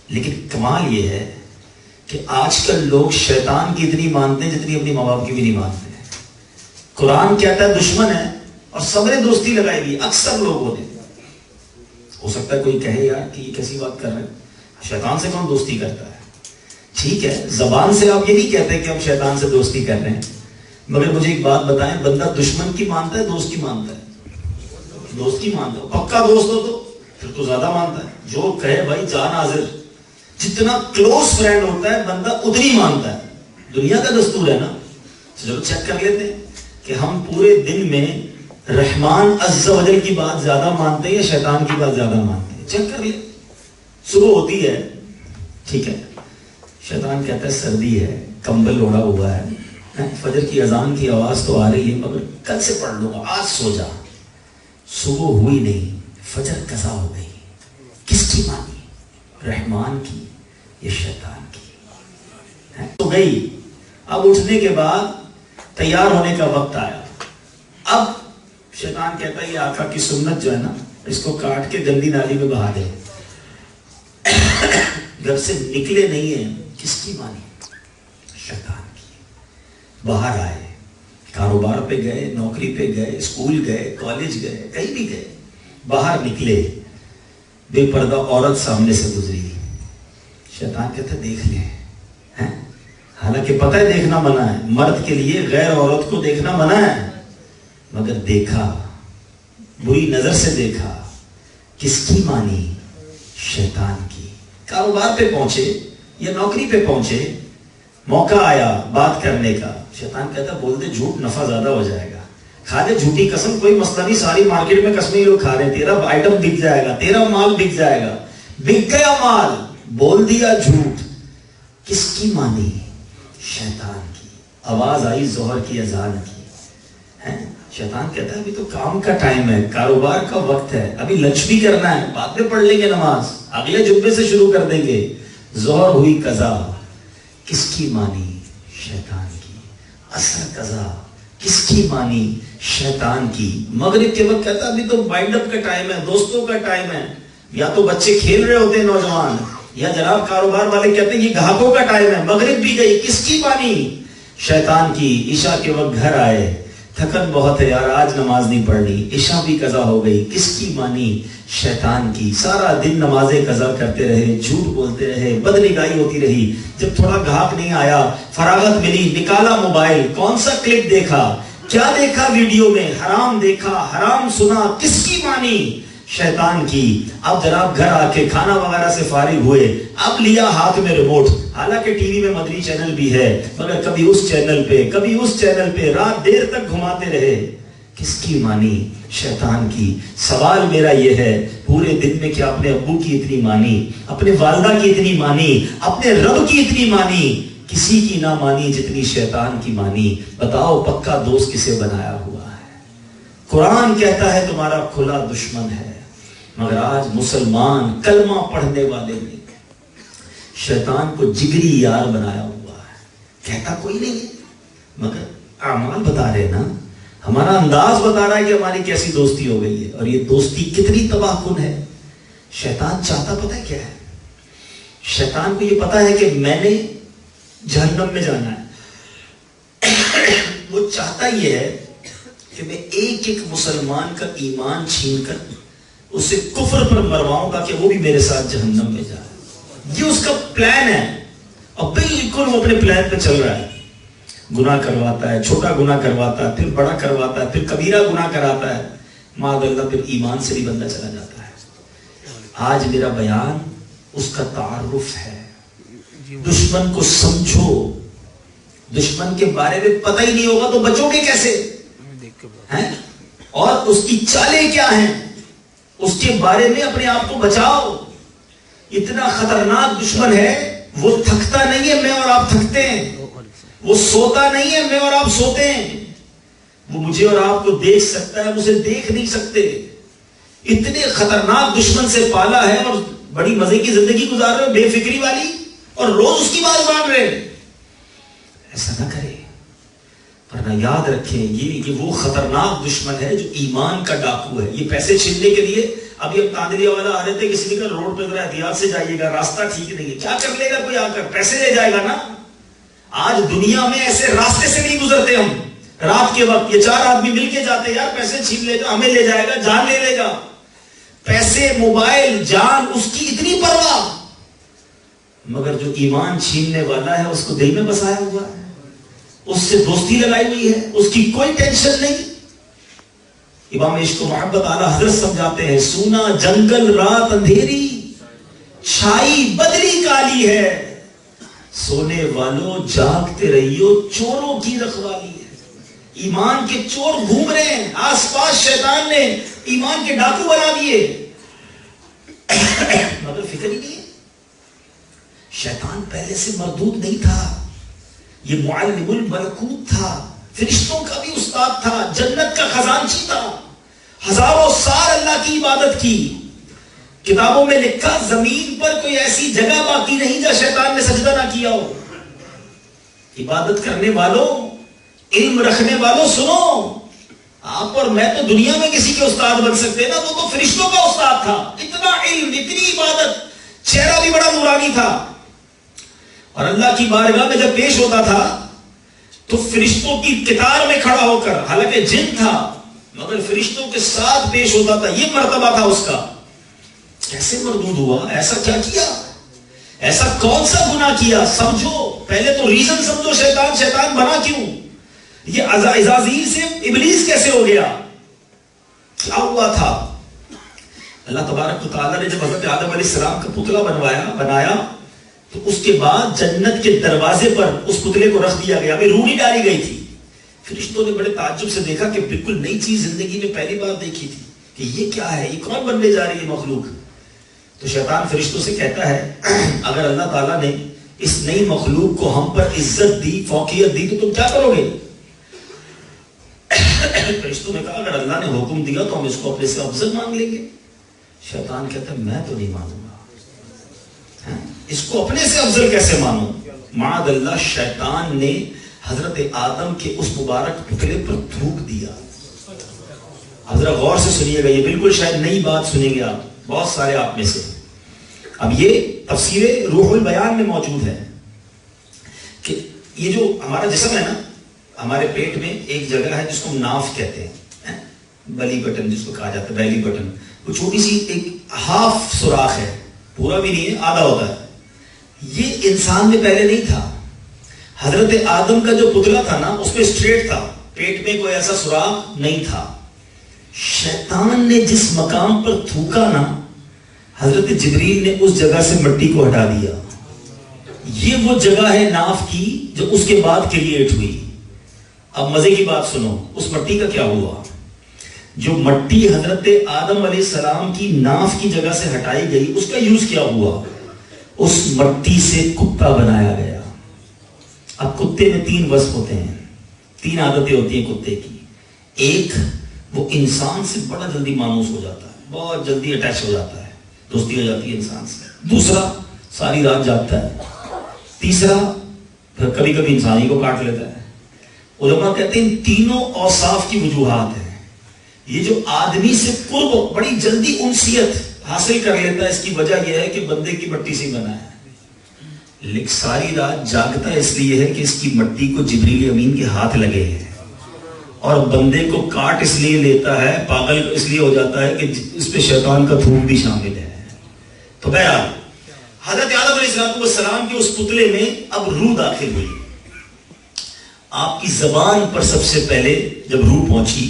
لیکن کمال یہ ہے کہ آج کل لوگ شیطان کی اتنی مانتے ہیں جتنی اپنی ماں باپ کی بھی نہیں مانتے ہیں. قرآن کہتا ہے دشمن ہے اور صبر دوستی لگائے گی. اکثر لوگ ہوتے ہیں. ہو سکتا ہے کوئی کہے یار کہ یہ کیسی بات کر رہے ہیں, شیطان سے کون دوستی کرتا ہے؟ ٹھیک ہے, زبان سے آپ یہ نہیں کہتے کہ ہم شیطان سے دوستی کر رہے ہیں, مگر مجھے ایک بات بتائیں, بندہ دشمن کی مانتا ہے دوست کی مانتا ہے؟ دوست کی مانتا ہے. پکا دوست ہو تو پھر تو زیادہ مانتا ہے. جو کہے بھائی جان حاضر, جتنا کلوز فرینڈ ہوتا ہے بندہ اتنی مانتا ہے. دنیا کا دستور ہے نا. چلو چیک کر لیتے ہیں کہ ہم پورے دن میں رحمان عز و جل کی بات زیادہ مانتے ہیں یا شیطان کی بات زیادہ مانتے ہیں. چیک کر لیں. صبح ہوتی ہے, ٹھیک ہے, شیطان کہتا ہے سردی ہے, کمبل اوڑھا ہوا ہے, فجر کی اذان کی آواز تو آ رہی ہے مگر کل سے پڑھ لوں گا, آج سو جا. صبح ہوئی نہیں, فجر قضا ہو گئی. کس کی مانی؟ رحمان کی یا شیطان کی؟ تو گئی. اب اٹھنے کے بعد تیار ہونے کا وقت آیا. اب شیطان کہتا ہے یہ آقا کی سنت جو ہے نا, اس کو کاٹ کے گندی نالی میں بہا دے. گھر سے نکلے نہیں ہیں, کس کی مانی؟ شیطان کی. باہر آئے, کاروبار پہ گئے, نوکری پہ گئے, اسکول گئے, کالج گئے, کہیں بھی گئے. باہر نکلے, بے پردہ عورت سامنے سے گزری. شیطان کہتا ہے دیکھ لیں. حالانکہ پتہ ہے دیکھنا منع ہے, مرد کے لیے غیر عورت کو دیکھنا منع ہے, مگر دیکھا, بری نظر سے دیکھا. کس کی مانی؟ شیطان کی. کاروبار پہ پہنچے یا نوکری پہ پہنچے, موقع آیا بات کرنے کا. شیطان کہتا بول دے جھوٹ, نفع زیادہ ہو جائے گا. کھا دے جھوٹی قسم, کوئی مسئلہ نہیں, ساری مارکیٹ میں قسمیں لوگ کھا رہے ہیں, تیرا آئٹم بک جائے گا, تیرا مال بک جائے گا. بک گیا مال, بول دیا جھوٹ. کس کی مانی؟ شیطان کی. آواز آئی ظہر کی اذان کی. شیطان کہتا ہے ابھی تو کام کا ٹائم ہے, کاروبار کا وقت ہے, ابھی لنچ بھی کرنا ہے, بعد میں پڑھ لیں گے نماز, اگلے جمعے سے شروع کر دیں گے. ظہر ہوئی قضا. کس کی مانی؟ شیطان کی. عصر قضا. کس کی مانی؟ شیطان کی. مغرب کے وقت کہتا ابھی تو وائنڈ اپ کا ٹائم ہے, دوستوں کا ٹائم ہے. یا تو بچے کھیل رہے ہوتے ہیں نوجوان, یا جناب کاروبار والے کہتے ہیں یہ گاہکوں کا ٹائم ہے, مغرب بھی گئی. کس کی مانی؟ شیطان کی. عشاء کے وقت گھر آئے, تھکن بہت ہے یار, آج نماز نہیں پڑھنی, عشاء بھی قضا ہو گئی. کس کی مانی؟ شیطان کی. سارا دن نمازیں قضا کرتے رہے, جھوٹ بولتے رہے, بدنگاہی ہوتی رہی. جب تھوڑا گاہک نہیں آیا, فراغت ملی, نکالا موبائل, کون سا کلپ دیکھا, کیا دیکھا ویڈیو میں, حرام دیکھا, حرام سنا. کس کی مانی؟ شیطان کی. اب جناب گھر آ کے کھانا وغیرہ سے فارغ ہوئے, اب لیا ہاتھ میں ریموٹ, حالانکہ ٹی وی میں مدنی چینل بھی ہے, مگر کبھی اس چینل پہ کبھی اس چینل پہ رات دیر تک گھماتے رہے. کس کی مانی؟ شیطان کی. سوال میرا یہ ہے, پورے دن میں کیا اپنے ابو کی اتنی مانی, اپنے والدہ کی اتنی مانی, اپنے رب کی اتنی مانی, کسی کی نہ مانی جتنی شیطان کی مانی؟ بتاؤ پکا دوست کسے بنایا ہوا ہے؟ قرآن کہتا ہے تمہارا کھلا دشمن ہے, مگر آج مسلمان کلمہ پڑھنے والے نے شیطان کو جگری یار بنایا ہوا ہے. کہتا کوئی نہیں ہے, مگر اعمال بتا رہے نا, ہمارا انداز بتا رہا ہے کہ ہماری کیسی دوستی ہو گئی ہے, اور یہ دوستی کتنی تباہ کن ہے. شیطان چاہتا پتہ ہے کیا ہے؟ شیطان کو یہ پتا ہے کہ میں نے جہنم میں جانا ہے. وہ چاہتا یہ ہے کہ میں ایک ایک مسلمان کا ایمان چھین کر اسے کفر پر مرواؤں گا کہ وہ بھی میرے ساتھ جہنم میں جائے. یہ اس کا پلان ہے, اور بالکل وہ اپنے پلان پہ چل رہا ہے. گناہ کرواتا ہے, چھوٹا گناہ کرواتا ہے, پھر بڑا کرواتا ہے, پھر کبیرہ گناہ کراتا ہے, معاذ اللہ پھر ایمان سے بھی بندہ چلا جاتا ہے. آج میرا بیان اس کا تعارف ہے. دشمن کو سمجھو, دشمن کے بارے میں پتہ ہی نہیں ہوگا تو بچو گے کیسے ہیں؟ اور اس کی چالیں کیا ہیں, اس کے بارے میں اپنے آپ کو بچاؤ. اتنا خطرناک دشمن ہے, وہ تھکتا نہیں ہے, میں اور آپ تھکتے ہیں. وہ سوتا نہیں ہے, میں اور آپ سوتے ہیں. وہ مجھے اور آپ کو دیکھ سکتا ہے, مجھے دیکھ نہیں سکتے. اتنے خطرناک دشمن سے پالا ہے, اور بڑی مزے کی زندگی گزار رہے ہو بے فکری والی, اور روز اس کی بات مان رہے. ایسا نہ کرے, ورنہ یاد رکھیں یہ وہ خطرناک دشمن ہے جو ایمان کا ڈاکو ہے. یہ پیسے چھیننے کے لیے ابھی اب تاندریا والا آ رہے تھے، کسی نے کہا روڈ پہ ذرا احتیاط سے جائیے گا، راستہ ٹھیک نہیں ہے. کیا کر لے گا کوئی آ کر؟ پیسے لے جائے گا نا. آج دنیا میں ایسے راستے سے نہیں گزرتے ہم. رات کے وقت یہ 4 آدمی مل کے جاتے، یار پیسے چھین لے گا، ہمیں لے جائے گا، جان لے لے گا. پیسے، موبائل، جان، اس کی اتنی پرواہ. مگر جو ایمان چھیننے والا ہے اس کو دل میں بسایا ہوا ہے، اس سے دوستی لگائی ہوئی ہے، اس کی کوئی ٹینشن نہیں. امام عشق و محبت اعلیٰ حضرت سمجھاتے ہیں، سونا جنگل رات اندھیری، چھائی بدری کالی ہے، سونے والوں جاگتے رہیو چوروں کی رکھوالی ہے. ایمان کے چور گھوم رہے ہیں آس پاس، شیطان نے ایمان کے ڈاکو بنا دیے مگر فکر ہی نہیں ہے. شیطان پہلے سے مردود نہیں تھا، یہ معلم الملکوت تھا، فرشتوں کا بھی استاد تھا، جنت کا خزانچی تھا. ہزاروں سال اللہ کی عبادت کی. کتابوں میں لکھا زمین پر کوئی ایسی جگہ باقی نہیں جہاں شیطان نے سجدہ نہ کیا ہو. عبادت کرنے والوں، علم رکھنے والوں، سنو، آپ اور میں تو دنیا میں کسی کے استاد بن سکتے نا، وہ تو فرشتوں کا استاد تھا. اتنا علم، اتنی عبادت، چہرہ بھی بڑا نورانی تھا. اور اللہ کی بارگاہ میں جب پیش ہوتا تھا تو فرشتوں کی قطار میں کھڑا ہو کر، حالانکہ جن تھا مگر فرشتوں کے ساتھ پیش ہوتا تھا. یہ مرتبہ تھا اس کا. کیسے مردود ہوا؟ ایسا کیا کیا؟ ایسا کون سا گناہ کیا؟ سمجھو پہلے تو ریزن سمجھو. شیطان بنا کیوں؟ یہ عزازیل سے ابلیس کیسے ہو گیا؟ کیا ہوا تھا؟ اللہ تبارک و تعالیٰ نے جب حضرت آدم علیہ السلام کا پتلا بنایا تو اس کے بعد جنت کے دروازے پر اس پتلے کو رکھ دیا گیا. روح نہیں ڈالی گئی تھی. فرشتوں نے بڑے تعجب سے دیکھا کہ بالکل نئی چیز زندگی میں پہلی بار دیکھی تھی کہ یہ کیا ہے، یہ کون بننے جا رہی ہے مخلوق. تو شیطان فرشتوں سے کہتا ہے اگر اللہ تعالیٰ نے اس نئی مخلوق کو ہم پر عزت دی، فوقیت دی، تو تم کیا کرو گے؟ فرشتوں نے کہا اگر اللہ نے حکم دیا تو ہم اس کو اپنے سے افضل مانگ لیں گے. شیطان کہتا ہے میں تو نہیں مانوں گا. اس کو اپنے سے افضل کیسے مانوں؟ معاذ اللہ. شیطان نے حضرت آدم کے اس مبارک پتلے پر تھوک دیا. حضرت غور سے سنیے گا، یہ بالکل شاید نئی بات سنیں گے آپ، بہت سارے آپ میں سے. اب یہ تفسیر روح البیان میں موجود ہے کہ یہ جو ہمارا جسم ہے نا، ہمارے پیٹ میں ایک جگہ ہے جس کو ناف کہتے ہیں، بلی بٹن جس کو کہا جاتا ہے، بیلی بٹن. وہ چھوٹی سی ایک ہاف سوراخ ہے، پورا بھی نہیں ہے، آدھا ہوتا ہے. یہ انسان میں پہلے نہیں تھا. حضرت آدم کا جو پتلا تھا نا اس پہ اسٹریٹ تھا، پیٹ میں کوئی ایسا سوراخ نہیں تھا. شیطان نے جس مقام پر تھوکا نا، حضرت جبریل نے اس جگہ سے مٹی کو ہٹا دیا. یہ وہ جگہ ہے ناف کی جو اس کے بعد کریٹ ہوئی. اب مزے کی بات سنو، اس مٹی کا کیا ہوا؟ جو مٹی حضرت آدم علیہ السلام کی ناف کی جگہ سے ہٹائی گئی، اس کا یوز کیا ہوا؟ اس مٹی سے کتا بنایا گیا. اب کتے میں 3 وصف ہوتے ہیں، 3 عادتیں ہوتی ہیں کتے کی. ایک، وہ انسان سے بڑا جلدی مانوس ہو جاتا ہے، بہت جلدی اٹیچ ہو جاتا ہے، دوستی ہو جاتی ہے انسان سے. دوسرا، ساری رات جاگتا ہے. تیسرا، پھر کبھی کبھی انسان ہی کو کاٹ لیتا ہے. علماء کہتے ہیں ان تینوں اوصاف کی وجوہات ہیں. یہ جو آدمی سے قرب بڑی جلدی انسیت حاصل کر لیتا ہے، اس کی وجہ یہ ہے کہ بندے کی مٹی سے بنا ہے. لیکن ساری رات جاگتا ہے اس لیے ہے کہ اس کی مٹی کو جبریل امین کے ہاتھ لگے ہیں، اور بندے کو کاٹ اس لیے لیتا ہے، پاگل اس لیے ہو جاتا ہے کہ اس پہ شیطان کا تھوک بھی شامل ہے. تو بہرحال حضرت آدم علیہ السلام کے اس پتلے میں اب روح داخل ہوئی. آپ کی زبان پر سب سے پہلے جب روح پہنچی،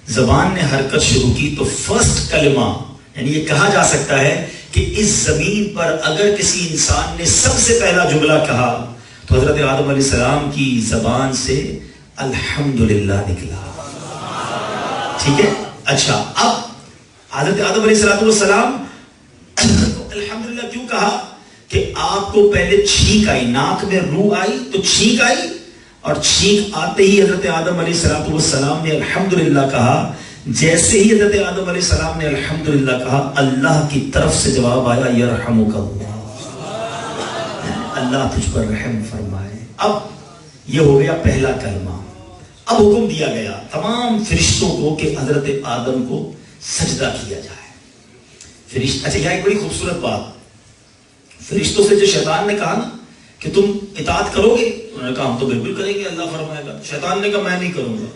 زبان نے حرکت شروع کی، تو فرسٹ کلمہ، یعنی یہ کہا جا سکتا ہے کہ اس زمین پر اگر کسی انسان نے سب سے پہلا جملہ کہا تو حضرت آدم علیہ السلام کی زبان سے الحمدللہ نکلا. ٹھیک ہے؟ اچھا، اب حضرت آدم علیہ السلام الحمدللہ کیوں کہا؟ کہ آپ کو پہلے چھینک آئی، ناک میں روح آئی تو چھینک آئی، اور چھینک آتے ہی حضرت آدم علیہ السلام نے الحمدللہ کہا. جیسے ہی حضرت آدم علیہ السلام نے الحمدللہ کہا، اللہ کی طرف سے جواب آیا یرحمک اللہ، اللہ تجھ پر رحم فرمائے. اب یہ ہو گیا پہلا کلمہ. اب حکم دیا گیا تمام فرشتوں کو کہ حضرت آدم کو سجدہ کیا جائے. اچھا یہاں ایک بڑی خوبصورت بات، فرشتوں سے جو شیطان نے کہا نا کہ تم اطاعت کرو گے، انہوں نے کہا ہم تو بالکل کریں گے، اللہ فرمائے گا. شیطان نے کہا میں نہیں کروں گا.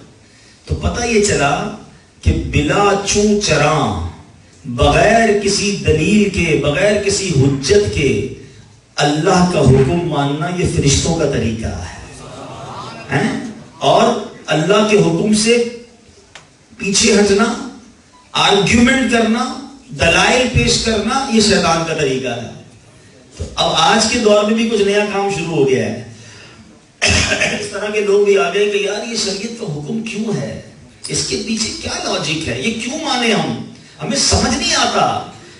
تو پتہ یہ چلا کہ بلا چوں چراں، بغیر کسی دلیل کے، بغیر کسی حجت کے اللہ کا حکم ماننا یہ فرشتوں کا طریقہ ہے. اور اللہ کے حکم سے پیچھے ہٹنا، آرگیومنٹ کرنا، دلائل پیش کرنا، یہ شیطان کا طریقہ ہے. تو اب آج کے دور میں بھی کچھ نیا کام شروع ہو گیا ہے. اس طرح کے لوگ بھی آ گئے کہ یار یہ شریعت کا حکم کیوں ہے، اس کے پیچھے کیا لاجک ہے، یہ کیوں مانے ہمیں سمجھ نہیں آتا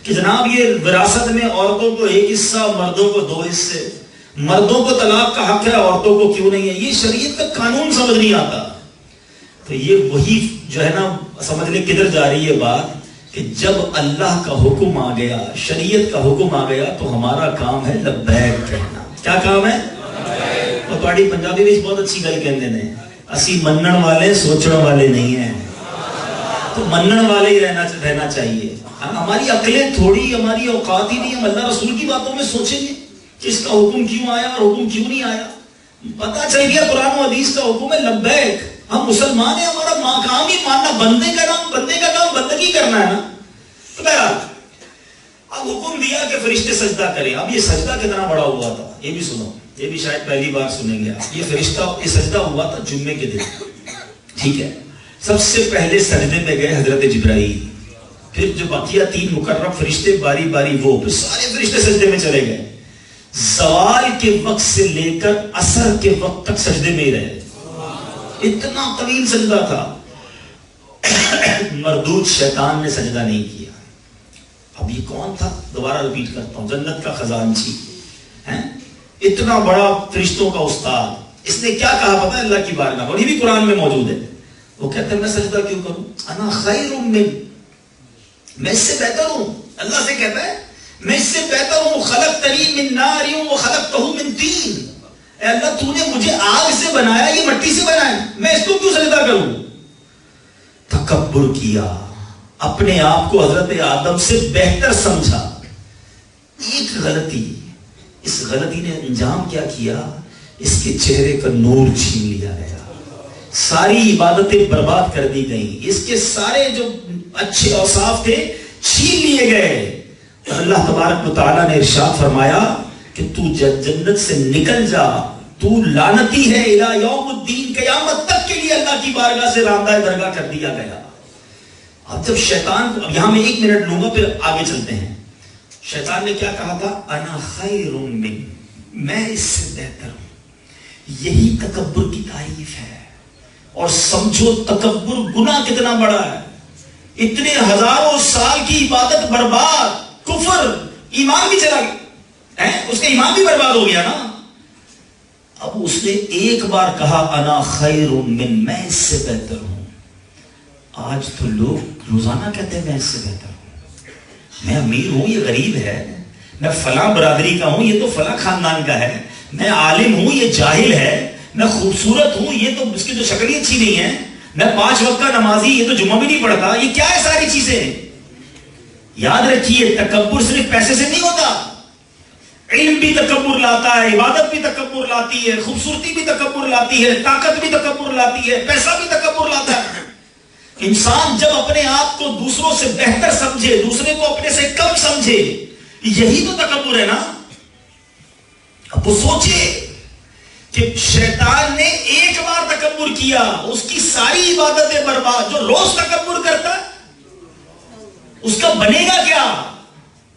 کہ جناب یہ وراثت میں عورتوں کو ایک حصہ، مردوں کو 2 حصے، مردوں کو طلاق کا حق ہے، عورتوں کو کیوں نہیں ہے. یہ شریعت کا قانون سمجھ نہیں آتا. تو یہ وہی جو ہے نا، سمجھ لیں کدھر جا رہی ہے بات، کہ جب اللہ کا حکم آ گیا، شریعت کا حکم آ گیا، تو ہمارا کام ہے لبیک کہنا. کیا کام ہے؟ اور تھوڑی پنجابی میں بہت اچھی گل کہندے نے، اسی منن والے سوچنے والے نہیں ہیں. تو منن والے ہی رہنا چاہیے. ہماری عقلیں تھوڑی، ہماری اوقات ہی نہیں، ہم اللہ رسول کی باتوں میں سوچیں گے کہ اس کا حکم کیوں آیا اور حکم کیوں نہیں آیا. پتہ چل گیا قرآن و حدیث کا حکم ہے لبیک. ہم مسلمان ہیں، ہمارا کام ہی ماننا، بندے کا کام بندگی کرنا ہے نا. تو بہرحال اب حکم دیا کہ فرشتے سجدہ کریں. اب یہ سجدہ کتنا بڑا ہوا تھا یہ بھی سنو، یہ بھی شاید پہلی بار سنیں گے. یہ سجدہ ہوا تھا جمعے کے دن. ٹھیک ہے، سب سے پہلے سجدے میں گئے حضرت جبرائیل، پھر جو بقیہ 3 مقرب فرشتے باری باری وہ، پھر سارے فرشتے سجدے میں چلے گئے. زوال کے وقت سے لے کر عصر کے وقت تک سجدے میں ہی رہے. اتنا طویل سجدہ تھا. مردود شیطان نے سجدہ نہیں کیا. اب یہ کون تھا؟ دوبارہ ریپیٹ کرتا ہوں، جنت کا خزانچی، اتنا بڑا فرشتوں کا استاد. اس نے کیا کہا پتہ ہے اللہ کی بارگاہ، اور یہ بھی قرآن میں موجود ہے. وہ کہتے ہیں میں سجدہ کیوں کروں؟ انا خیر من، میں اس سے بہتر ہوں. اللہ سے کہتا ہے میں اس سے بہتر ہوں. خلقتنی من نار وخلقتہ من طین. اے اللہ تو نے مجھے آگ سے بنایا، یہ مٹی سے بنایا، میں اس کو کیوں سجدہ کروں؟ تکبر کیا، اپنے آپ کو حضرت آدم سے بہتر سمجھا. ایک غلطی، اس غلطی نے انجام کیا کیا؟ اس کے چہرے کا نور چھین لیا گیا، ساری عبادتیں برباد کر دی گئیں، اس کے سارے جو اچھے اوصاف تھے چھین لیے گئے. اللہ تبارک و تعالیٰ نے ارشاد فرمایا کہ تو جنت سے نکل جا، تو لعنتی ہے الی یوم الدین، قیامت تک کے لیے اللہ کی بارگاہ سے راندہ درگاہ کر دیا گیا. اب جب شیطان کو، اب یہاں میں 1 منٹ لوں گا پھر آگے چلتے ہیں. شیطان نے کیا کہا تھا؟ انا خیر من، میں اس سے بہتر ہوں. یہی تکبر کی تعریف ہے. اور سمجھو تکبر گناہ کتنا بڑا ہے. اتنے ہزاروں سال کی عبادت برباد، کفر، ایمان بھی چلا گیا، اس کا ایمان بھی برباد ہو گیا نا. اب اس نے ایک بار کہا انا خیر من، میں اس سے بہتر ہوں. آج تو لوگ روزانہ کہتے ہیں میں اس سے بہتر ہوں، میں امیر ہوں یہ غریب ہے، میں فلاں برادری کا ہوں یہ تو فلاں خاندان کا ہے، میں عالم ہوں یہ جاہل ہے، میں خوبصورت ہوں یہ تو اس کی جو شکل ہی اچھی نہیں ہے، میں 5 وقت کا نمازی یہ تو جمعہ بھی نہیں پڑھتا. یہ کیا ہے ساری چیزیں؟ یاد رکھیے تکبر صرف پیسے سے نہیں ہوتا. علم بھی تکبر لاتا ہے، عبادت بھی تکبر لاتی ہے، خوبصورتی بھی تکبر لاتی ہے، طاقت بھی تکبر لاتی ہے، پیسہ بھی تکبر لاتا ہے. انسان جب اپنے آپ کو دوسروں سے بہتر سمجھے، دوسرے کو اپنے سے کم سمجھے، یہی تو تکبر ہے نا. اب وہ سوچے کہ شیطان نے ایک بار تکبر کیا، اس کی ساری عبادتیں برباد. جو روز تکبر کرتا اس کا بنے گا کیا؟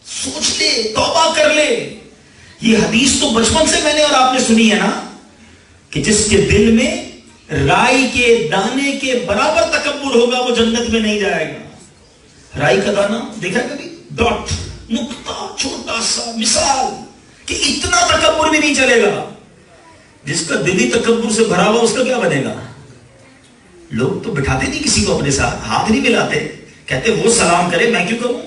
سوچ لے، توبہ کر لے. یہ حدیث تو بچپن سے میں نے اور آپ نے سنی ہے نا، کہ جس کے دل میں رائی کے دانے کے برابر تکبر ہوگا وہ جنت میں نہیں جائے گا. رائی کا دانہ دیکھا کبھی؟ ڈاٹ، نقطہ، چھوٹا سا مثال، کہ اتنا تکبر بھی نہیں چلے گا. جس کا دل ہی تکبر سے بھرا ہوا اس کا کیا بنے گا؟ لوگ تو بٹھاتے نہیں کسی کو اپنے ساتھ، ہاتھ نہیں ملاتے، کہتے وہ سلام کرے میں کیوں کروں،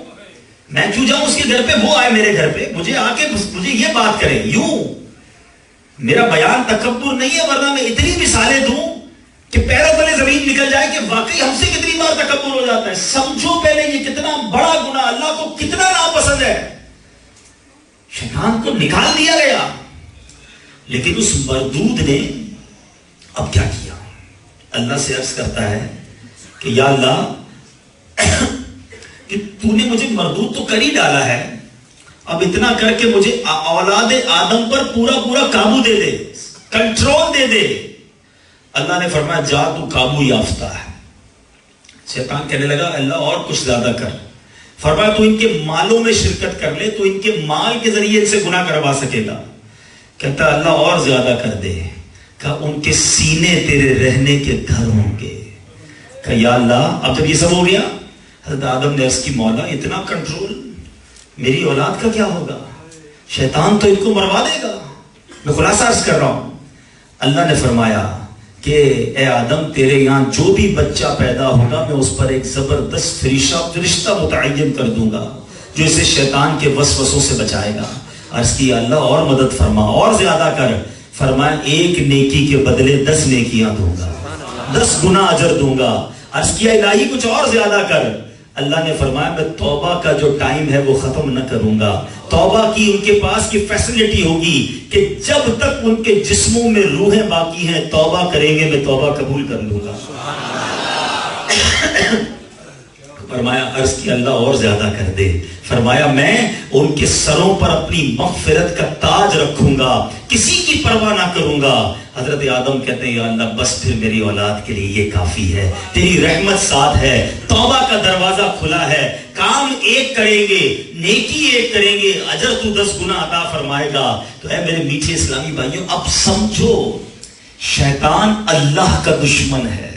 میں کیوں جاؤں اس کے گھر پہ، وہ آئے میرے گھر پہ، مجھے آ کے مجھے یہ بات کرے. یوں میرا بیان تکبر نہیں ہے، ورنہ میں اتنی مثالیں دوں کہ پیروں تلے زمین نکل جائے کہ واقعی ہم سے کتنی بار تکبر ہو جاتا ہے. سمجھو پہلے یہ کتنا بڑا گناہ اللہ کو کتنا ناپسند ہے. شیطان کو نکال دیا گیا لیکن اس مردود نے اب کیا کیا؟ اللہ سے عرض کرتا ہے کہ یا اللہ کہ تو نے مجھے مردود تو کر ہی ڈالا ہے, اب اتنا کر کے مجھے اولاد آدم پر پورا پورا قابو دے دے, کنٹرول دے دے. اللہ نے فرمایا جا تو قابو یافتہ ہے. شیطان کہنے لگا اللہ اور کچھ زیادہ کر. فرمایا تو ان کے مالوں میں شرکت کر لے, تو ان کے مال کے ذریعے ان سے گناہ کروا سکے گا. کہتا اللہ اور زیادہ کر دے. کہا ان کے سینے تیرے رہنے کے گھر ہوں گے. کہا یا اللہ اب جب یہ سب ہو گیا, حضرت آدم نے عرض کی مولا اتنا کنٹرول, میری اولاد کا کیا ہوگا؟ شیطان تو ان کو مروا دے گا. میں خلاصہ عرض کر رہا ہوں. اللہ نے فرمایا کہ اے آدم تیرے یہاں جو بھی بچہ پیدا ہوگا میں اس پر ایک زبردست فرشتہ متعین کر دوں گا جو اسے شیطان کے وسوسوں سے بچائے گا. عرض کی اللہ اور مدد فرما, اور زیادہ کر. فرمایا ایک نیکی کے بدلے 10 نیکیاں دوں گا, 10 گناہ اجر دوں گا. عرض کیا الہی کچھ اور زیادہ کر. اللہ نے فرمایا میں توبہ کا جو ٹائم ہے وہ ختم نہ کروں گا. توبہ کی ان کے پاس کی فیسلٹی ہوگی کہ جب تک ان کے جسموں میں روحیں باقی ہیں توبہ کریں گے, میں توبہ قبول کر لوں گا. فرمایا عرض کی اللہ اور زیادہ کر دے. فرمایا میں ان کے سروں پر اپنی مغفرت کا تاج رکھوں گا, کسی کی پرواہ نہ کروں گا. حضرت آدم کہتے ہیں یا اللہ بس پھر میری اولاد کے لیے یہ کافی ہے, تیری رحمت ساتھ ہے, توبہ کا دروازہ کھلا ہے, کام ایک کریں گے, نیکی ایک کریں گے, اجر تو 10 گنا عطا فرمائے گا. تو اے میرے میٹھے اسلامی بھائیوں اب سمجھو شیطان اللہ کا دشمن ہے,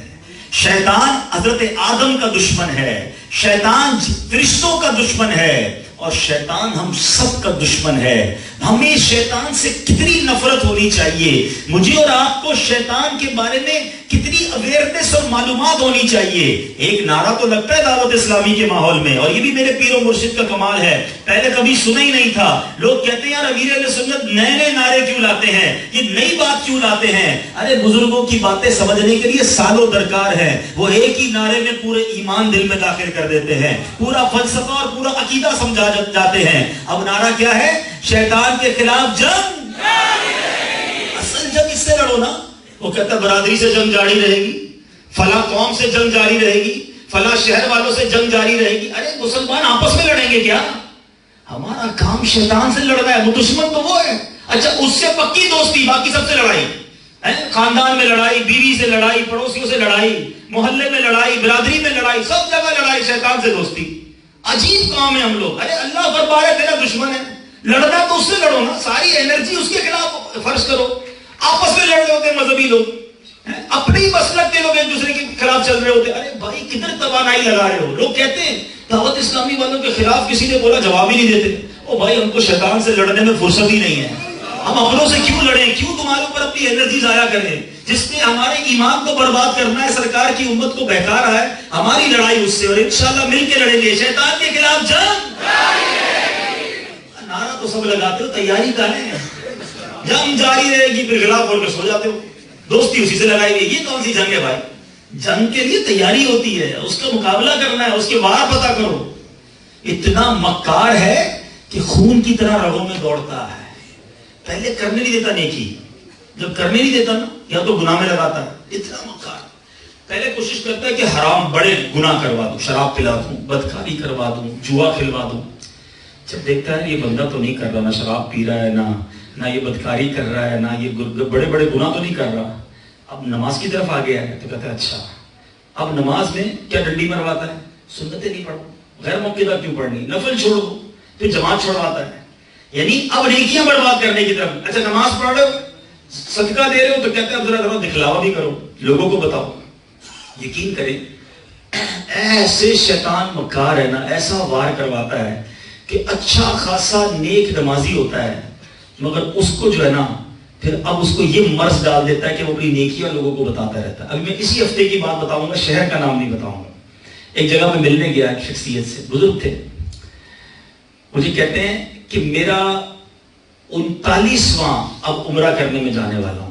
شیطان حضرت آدم کا دشمن ہے, شیطان فرشتوں کا دشمن ہے, اور شیطان ہم سب کا دشمن ہے. ہمیں شیطان سے کتنی نفرت ہونی چاہیے, مجھے اور آپ کو شیطان کے بارے میں کتنی اویئرنس اور معلومات ہونی چاہیے. ایک نعرہ تو لگتا ہے دعوت اسلامی کے ماحول میں, اور یہ بھی میرے پیر و مرشد کا کمال ہے, پہلے کبھی سنا ہی نہیں تھا. لوگ کہتے ہیں یار امیر اہل سنت نئے نئے نعرے کیوں لاتے ہیں, یہ نئی بات کیوں لاتے ہیں؟ ارے بزرگوں کی باتیں سمجھنے کے لیے سالوں درکار ہے. وہ ایک ہی نعرے میں پورے ایمان دل میں داخل کر دیتے ہیں, پورا فلسفہ اور پورا عقیدہ سمجھا جاتے ہیں. اب نعرہ کیا ہے؟ شیطان کے خلاف جنگ. اصل جنگ اس سے لڑو نا. وہ کہتا برادری سے جنگ جاری رہے گی, فلاں قوم سے جنگ جاری رہے گی, فلاں شہر والوں سے جنگ جاری رہے گی. ارے مسلمان آپس میں لڑیں گے کیا؟ ہمارا کام شیطان سے لڑنا ہے, وہ دشمن تو وہ ہے. اچھا اس سے پکی دوستی, باقی سب سے لڑائی, خاندان میں لڑائی, بیوی سے لڑائی, پڑوسیوں سے لڑائی, محلے میں لڑائی, برادری میں لڑائی, سب جگہ لڑائی. شیطان سے دوستی عجیب کام ہے ہم لوگ. ارے اللہ فرمایا تیرا دشمن ہے, لڑنا تو اس سے لڑو نا, ساری انرجی اس کے خلاف خرچ کرو. آپس میں لڑ رہے ہوتے مذہبی لوگ, اپنے ہی مسلک کے لوگ ایک دوسرے کے خلاف چل رہے ہوتے. ارے بھائی کدھر توانائی لگا رہے ہو؟ لوگ کہتے ہیں دعوت اسلامی والوں کے خلاف کسی نے بولا جواب ہی نہیں دیتے. او بھائی ہم کو شیطان سے لڑنے میں فرصت ہی نہیں ہے, ہم اپنوں سے کیوں لڑیں, کیوں تمہارے اوپر اپنی انرجی ضائع کریں؟ جس نے ہمارے ایمان کو برباد کرنا ہے, سرکار کی امت کو بہکا رہا ہے, ہماری لڑائی اس سے, اور انشاءاللہ مل کے لڑیں گے. شیطان کے خلاف جنگ. نعرہ تو سب لگاتے ہو, تیاری کا ہے, جنگ جاری رہے گی, پھر خلاف بول کے سو جاتے ہو, دوستی اسی سے لگائی گئی. یہ کون سی جنگ ہے بھائی؟ جنگ کے لیے تیاری ہوتی ہے, اس کا مقابلہ کرنا ہے, اس کے وار پتہ کرو. اتنا مکار ہے کہ خون کی طرح رگوں میں دوڑتا ہے, پہلے کرنے نہیں دیتا نیکی, جب کرنے نہیں دیتا نا یا تو گناہ میں لگاتا ہے. اتنا مکار, پہلے کوشش کرتا ہے کہ حرام بڑے گناہ کروا دوں, شراب پلا دوں, بدکاری کروا دوں, جوا کھلوا دوں. جب دیکھتا ہے یہ بندہ تو نہیں کر رہا, نہ شراب پی رہا ہے, نہ یہ بدکاری کر رہا ہے, نہ یہ بڑے بڑے گناہ تو نہیں کر رہا, اب نماز کی طرف آ گیا ہے, تو کہتا ہے اچھا اب نماز میں کیا ڈنڈی مرواتا ہے, سنتیں نہیں پڑھو, غیر موقع کیوں پڑھنی, نفل چھوڑ دو, پھر جماعت چھوڑواتا ہے. یعنی اب نیکیاں برباد کرنے کی طرف. اچھا نماز پڑھ رہے ہو, صدقہ دے رہے ہو, تو کہتے ہیں اب ذرا دکھلاوا بھی کرو, لوگوں کو بتاؤ. یقین کریں ایسے شیطان مکار ہے نا, ایسا وار کرواتا ہے کہ اچھا خاصا نیک نمازی ہوتا ہے, مگر اس کو جو ہے نا پھر اب اس کو یہ مرض ڈال دیتا ہے کہ وہ اپنی نیکیاں لوگوں کو بتاتا رہتا ہے. ابھی میں اسی ہفتے کی بات بتاؤں گا, شہر کا نام نہیں بتاؤں گا. ایک جگہ میں ملنے گیا ایک شخصیت سے, بزرگ تھے, مجھے کہتے ہیں کہ میرا 39واں اب عمرہ کرنے میں جانے والا ہوں.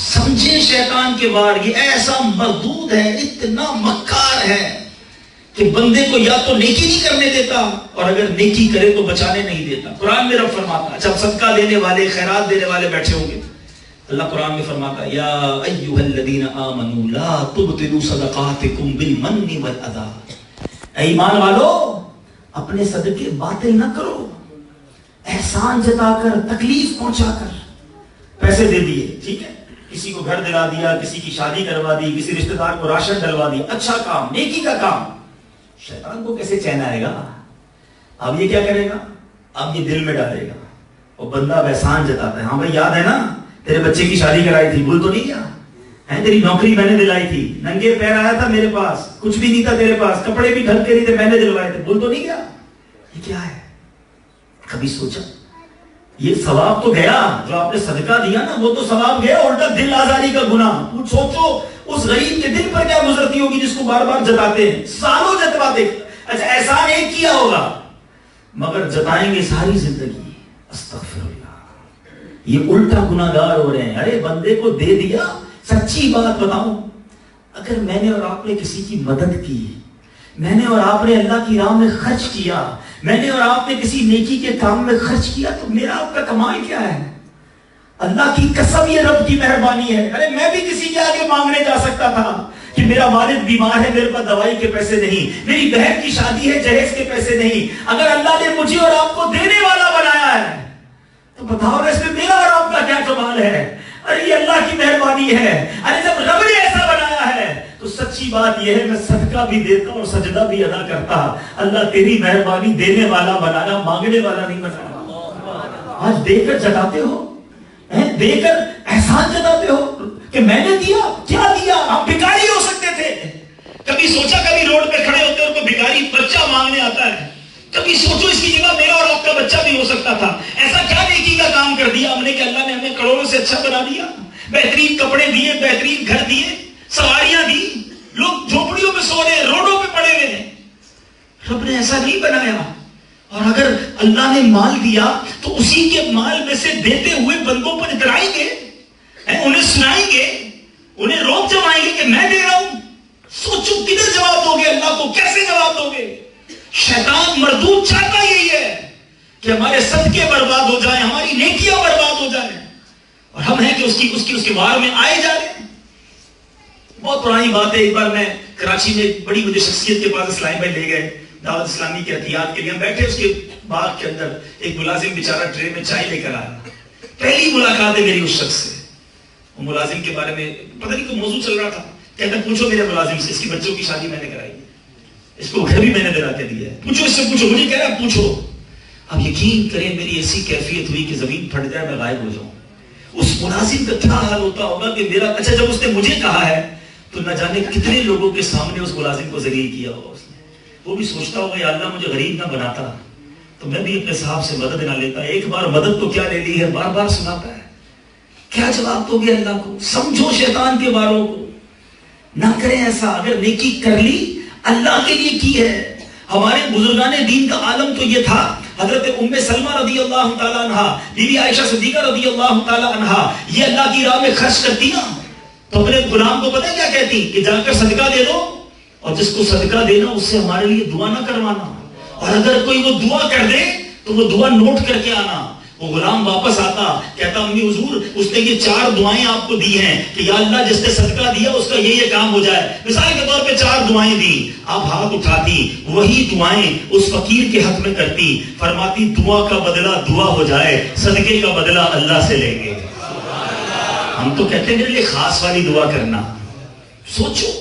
سمجھے شیطان کے وار، یہ ایسا مردود ہے، اتنا مکار ہے کہ بندے کو یا تو نیکی نہیں کرنے دیتا، اور اگر نیکی کرے تو بچانے نہیں دیتا۔ قرآن میں رب فرماتا، جب صدقہ دینے والے، خیرات دینے والے بیٹھے ہوں گے، اللہ قرآن میں فرماتا یا ایھا الذین آمنوا لا تبطلوا صدقاتکم بالمن والاذی، اے ایمان والو اپنے صدقے باطل نہ کرو، احسان جتا کر، تکلیف پہنچا کر۔ پیسے دے دیے، ٹھیک ہے، کسی کو گھر دلا دیا، کسی کی شادی کروا دی، کسی رشتہ دار کو راشن ڈلوا دیا، اچھا کام، نیکی کا کام۔ شیطان کو کیسے چین آئے گا؟ اب یہ کیا کرے گا؟ اب یہ دل میں ڈالے گا، وہ بندہ احسان جتاتا ہے، ہاں بھائی یاد ہے نا تیرے بچے کی شادی کرائی تھی، بھول تو نہیں گیا ہے؟ تیری نوکری میں نے دلائی تھی، ننگے پیر آیا تھا میرے پاس، کچھ بھی نہیں تھا تیرے پاس، کپڑے بھی ڈھنگ کے نہیں تھے، میں نے دلوائے تھے، بھول تو نہیں گیا؟ یہ کیا ہے؟ کبھی سوچا؟ یہ ثواب تو گیا، جو آپ نے صدقہ دیا نا وہ تو ثواب گیا، الٹا دل آزاری کا گناہ۔ کچھ سوچو اس غریب کے دل پر کیا گزرتی ہوگی جس کو بار بار جتاتے ہیں، سالوں جتواتے۔ اچھا احسان ایک کیا ہوگا مگر جتائیں گے ساری زندگی، استغفر اللہ، یہ الٹا گناہ گار ہو رہے ہیں۔ ارے بندے کو دے دیا، سچی بات بتاؤں، اگر میں نے اور آپ نے کسی کی مدد کی، میں نے اور آپ نے اللہ کی راہ میں خرچ کیا، میں نے اور آپ نے کسی نیکی کے کام میں خرچ کیا، تو میرا آپ کا کمال کیا ہے؟ اللہ کی قسم یہ رب کی مہربانی ہے۔ ارے میں بھی کسی کے آگے مانگنے جا سکتا تھا کہ میرا والد بیمار ہے، میرے پاس دوائی کے پیسے نہیں، میری بہن کی شادی ہے، جہیز کے پیسے نہیں۔ اگر اللہ نے مجھے اور آپ کو دینے والا بنایا ہے تو بتاؤ اس میں میرا اور آپ کا کیا کمال ہے؟ ارے یہ اللہ کی مہربانی ہے۔ ارے جب رب نے ایسا بنایا ہے تو سچی بات یہ ہے میں صدقہ بھی دیتا اور سجدہ بھی ادا کرتا۔ اللہ تیری مہربانی دینے والا بنانا، مانگنے والا نہیں بنانا۔ آج دے کر جتاتے ہو، دے کر احسان جتاتے ہو کہ میں نے دیا، کیا دیا؟ آپ بھکاری ہو سکتے تھے۔ کبھی سوچا کبھی روڈ پہ کھڑے ہوتے اور کوئی بھکاری بچہ مانگنے آتا ہے، کبھی سوچو اس کی جگہ میرا اور آپ کا بچہ بھی ہو سکتا تھا۔ ایسا کیا نیکی کا کام کر دیا ہم نے کہ اللہ نے ہمیں کروڑوں سے اچھا بنا دیا؟ بہترین کپڑے دیے، بہترین گھر دیے، سواریاں دی، لوگ جھوپڑیوں میں سو رہے ہیں، روڈوں پہ پڑے ہوئے ہیں۔ رب نے ایسا نہیں بنایا۔ اور اگر اللہ نے مال دیا تو اسی کے مال میں سے دیتے ہوئے بندوں پر اترائیں گے، انہیں سنائیں گے، انہیں روک جمائیں گے کہ میں دے رہا ہوں۔ سوچو کدھر جواب دو گے اللہ کو، کیسے جواب دو گے؟ شیطان مردود چاہتا یہی ہے کہ ہمارے صدقے برباد ہو جائیں، ہماری نیکیاں برباد ہو جائیں، اور ہم ہیں کہ اس کے وار میں آئے جا رہے ہیں۔ بہت پرانی بات ہے، ایک بار میں کراچی میں ایک بڑی مجھے شخصیت کے پاس اسلام بھائی لے گئے دعوت اسلامی کے عطیات کے لیے۔ ہم بیٹھے اس کے باغ کے اندر، ایک ملازم بیچارہ ٹرے میں چائے لے کر آیا۔ پہلی ملاقات ہے میری اس شخص سے۔ وہ ملازم کے بارے میں پتہ نہیں کوئی موضوع چل رہا تھا، کہتا پوچھو میرے ملازم سے، اس کی بچوں کی شادی میں نے کرائی ہے، اس کو گھر بھی میں نے دلا کے دیا ہے، پوچھو اس سے، پوچھو۔ مجھے کہہ رہا پوچھو۔ اب یقین کریں میری ایسی کیفیت ہوئی کہ زمین پھٹ جائے، میں غائب ہو جاؤں۔ اس ملازم کا کیا حال ہوتا ہوگا کہ میرا، اچھا جب اس نے مجھے کہا ہے تو نہ جانے کتنے لوگوں کے سامنے اس ملازم کو ذلیل کیا ہوگا اس نے۔ وہ بھی سوچتا ہوگا یا اللہ مجھے غریب نہ بناتا تو میں بھی اپنے صاحب سے مدد نہ لیتا، ایک بار مدد تو کیا لے لی ہے، بار بار سناتا ہے۔ کیا جواب دو گے اللہ کو؟ سمجھو شیطان کے واروں کو، نہ کریں ایسا۔ اگر نیکی کر لی اللہ کے لیے کی ہے۔ ہمارے بزرگان دین کا عالم تو یہ تھا، حضرت ام سلمہ رضی اللہ تعالیٰ عنہا، بی بی عائشہ صدیقہ رضی اللہ تعالیٰ عنہا، یہ اللہ کی راہ میں خرچ کرتی نا تو اپنے غلام کو پتہ کیا کہتی کہ جا کر صدقہ دے دو، اور جس کو صدقہ دینا اس سے ہمارے لیے دعا نہ کروانا، اور اگر کوئی وہ دعا کر دے تو وہ دعا نوٹ کر کے آنا۔ وہ غلام واپس آتا، کہتا امی حضور اس نے یہ 4 دعائیں آپ کو دی ہیں کہ یا اللہ جس نے صدقہ دیا اس کا یہ کام ہو جائے۔ مثال کے طور پہ 4 دعائیں دی، آپ ہاتھ اٹھاتی، وہی دعائیں اس فقیر کے حق میں کرتی، فرماتی دعا کا بدلہ دعا ہو جائے، صدقے کا بدلہ اللہ سے لیں گے۔ ہم تو کہتے ہیں میرے لیے خاص والی دعا کرنا۔ سوچو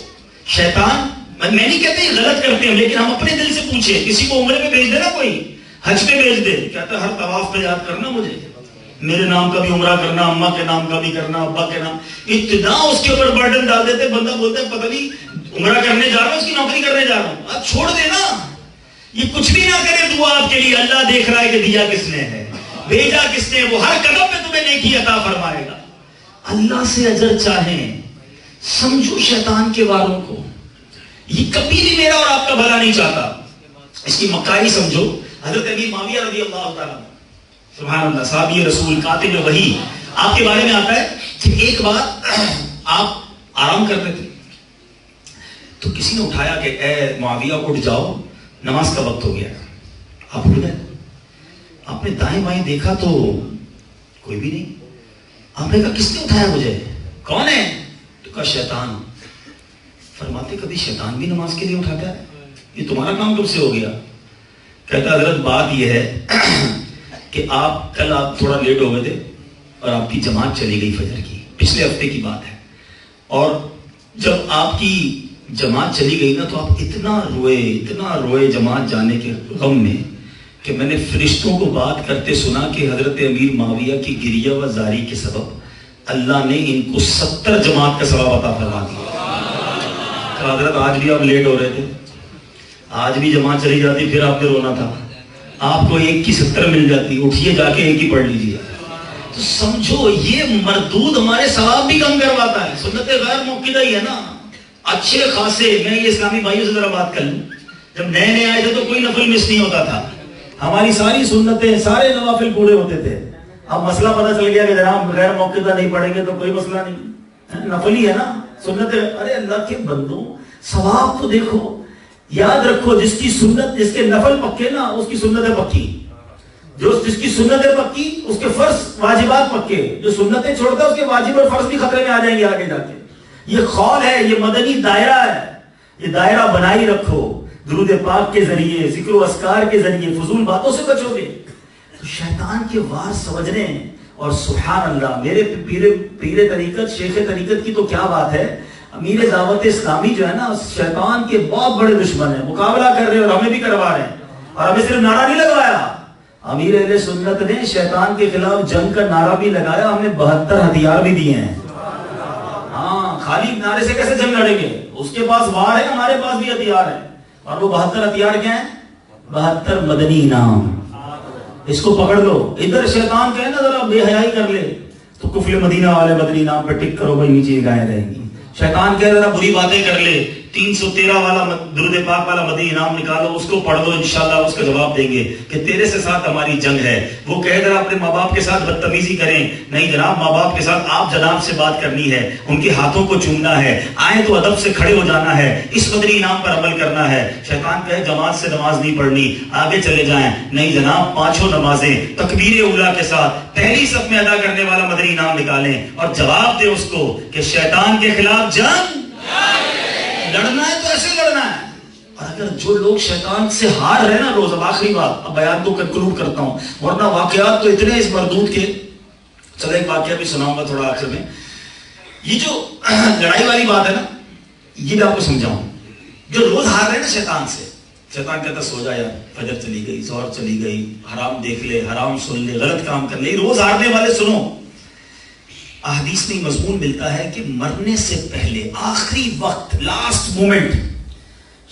شیطان، میں نہیں کہتے غلط کرتے ہیں، لیکن ہم اپنے دل سے پوچھیں، کسی کو عمرے میں بھیج دے نا، کوئی حج پہ بھیج دے، کہتا ہے ہر طواف پہ یاد کرنا مجھے، میرے نام کا بھی عمرہ کرنا، اماں کے نام کا بھی کرنا، ابا کے نام، اتنا اس کے اوپر برڈن ڈال دیتے، بندہ بولتا ہے پتہ نہیں عمرہ کرنے جا رہا ہوں اس کی نوکری کرنے جا رہا ہوں۔ آپ چھوڑ دینا، یہ کچھ بھی نہ کرے دعا آپ کے لیے، اللہ دیکھ رہا ہے کہ دیا کس نے ہے، بھیجا کس نے، وہ ہر قدم پہ تمہیں نیکی عطا فرمائے گا۔ اللہ سے اجر چاہیں، سمجھو شیطان کے واروں کو، یہ کبھی بھی میرا اور آپ کا بھلا نہیں چاہتا۔ اس کی مکاری سمجھو۔ حضرت امیر معاویہ رضی اللہ تعالیٰ، سبحان اللہ، صحابی رسول، کاتب وحی، آپ کے بارے میں آتا ہے کہ ایک بار آپ آرام کرتے تھے تو کسی نے اٹھایا کہ اے معاویہ اٹھ جاؤ، نماز کا وقت ہو گیا. آپ اٹھ گئے. آپ نے دائیں بائیں دیکھا تو کوئی بھی نہیں. آپ نے کہا کس نے اٹھایا مجھے، کون ہے؟ تو کہا شیطان. فرماتے کبھی شیطان بھی نماز کے لیے اٹھاتا ہے؟ یہ تمہارا کام کب سے ہو گیا؟ کہتا حضرت بات یہ ہے کہ کل آپ تھوڑا لیٹ ہو گئے تھے اور آپ کی جماعت چلی گئی فجر کی، پچھلے ہفتے کی بات ہے. اور جب آپ کی جماعت چلی گئی نا تو آپ اتنا روئے جماعت جانے کے غم میں کہ میں نے فرشتوں کو بات کرتے سنا کہ حضرت امیر معاویہ کی گریہ و زاری کے سبب اللہ نے ان کو 70 جماعت کا ثواب عطا فرما دیا. کہ حضرت آج بھی آپ لیٹ ہو رہے تھے، آج بھی جماعت چلی جاتی پھر آپ نے رونا تھا. آپ کو 1 کی 70 مل جاتی، اٹھیے جا کے 1 ہی پڑھ لیجیے. تو سمجھو یہ مردود ہمارے ثواب بھی کم کرواتا ہے. سنت غیر موقعہ ہی ہے نا. اچھے خاصے میں یہ اسلامی بھائیوں سے ذرا بات کر لوں، جب نئے نئے آئے تھے تو کوئی نفل مس نہیں ہوتا تھا. ہماری ساری سنتیں سارے نوافل پورے ہوتے تھے. اب مسئلہ پتہ چل گیا کہ جناب غیر موقعہ نہیں پڑھیں گے تو کوئی مسئلہ نہیں، نفل ہی ہے نا سنت. ارے اللہ کے بندوں ثواب تو دیکھو. یاد رکھو جس کی سنت، جس کے نفل پکے نا اس کی سنتیں پکی، جس کی سنتیں پکی اس کے فرض واجبات پکے. جو سنتیں چھوڑتا ہے اس کے واجب اور فرض بھی خطرے میں آ جائیں گے آگے جا کے. یہ خول ہے، یہ مدنی دائرہ ہے. یہ دائرہ بنائی رکھو. درود پاک کے ذریعے، ذکر و اذکار کے ذریعے فضول باتوں سے بچو گے. تو شیطان کے وار سمجھنے. اور سبحان اللہ میرے پیر طریقت، شیخ طریقت کی تو کیا بات ہے. امیر دعوت اسلامی جو ہے نا شیطان کے بہت بڑے دشمن ہیں، مقابلہ کر رہے ہیں اور ہمیں بھی کروا رہے ہیں. اور ہمیں صرف نعرہ نہیں لگوایا، امیر اہل سنت نے شیطان کے خلاف جنگ کا نعرہ بھی لگایا. ہمیں 72 ہتھیار بھی دیے ہیں. ہاں خالی نعرے سے کیسے جنگ لڑیں گے؟ اس کے پاس وار ہے، ہمارے پاس بھی ہتھیار ہے. اور وہ 72 ہتھیار کیا ہیں؟ 72 مدنی انعام. اس کو پکڑ لو. ادھر شیطان کہے نا ذرا بے حیائی کر لے تو کفل مدینہ والے مدنی انعام پہ ٹک کرو بھائی، نیچے گائے رہیں گی. شیطان کہے ذرا بری باتیں کر لے 313 والا درود پاک والا مدنی انعام نکالو، اس کو پڑھ دو، انشاءاللہ اس کا جواب دیں گے کہ تیرے سے ساتھ ہماری جنگ ہے. وہ کہے ذرا اپنے ماں باپ کے ساتھ بدتمیزی کریں، نہیں جناب ماں باپ کے ساتھ آپ جناب سے بات کرنی ہے، ان کے ہاتھوں کو چومنا ہے، آئیں تو ادب سے کھڑے ہو جانا ہے، اس مدنی انعام پر عمل کرنا ہے. شیطان کہے جماعت سے نماز نہیں پڑھنی، آگے چلے جائیں، نہیں جناب 5 نمازیں تکبیر اولیٰ کے ساتھ پہلی صف میں ادا کرنے والا مدنی انعام نکالیں اور جواب دے اس کو کہ شیطان کے خلاف جنگ لڑنا ہے تو ایسے لڑنا ہے. اور اگر جو لوگ شیطان سے ہار رہے نا روز، اب آخری بات، اب بیان کو کنکلوڈ کرتا ہوں ورنہ واقعات تو اتنے اس مردود کے. چلو ایک واقعہ بھی سناؤں گا تھوڑا آخر میں. یہ جو لڑائی والی بات ہے نا یہ بھی آپ کو سمجھاؤں. جو روز ہار رہے ہیں نا شیطان سے، شیطان کہتا سو جا یار، فجر چلی گئی، ظہر چلی گئی، حرام دیکھ لے، حرام سن لے، غلط کام کر لے. روز ہارنے والے سنو، احادیث میں مضمون ملتا ہے کہ مرنے سے پہلے آخری وقت، لاسٹ مومنٹ،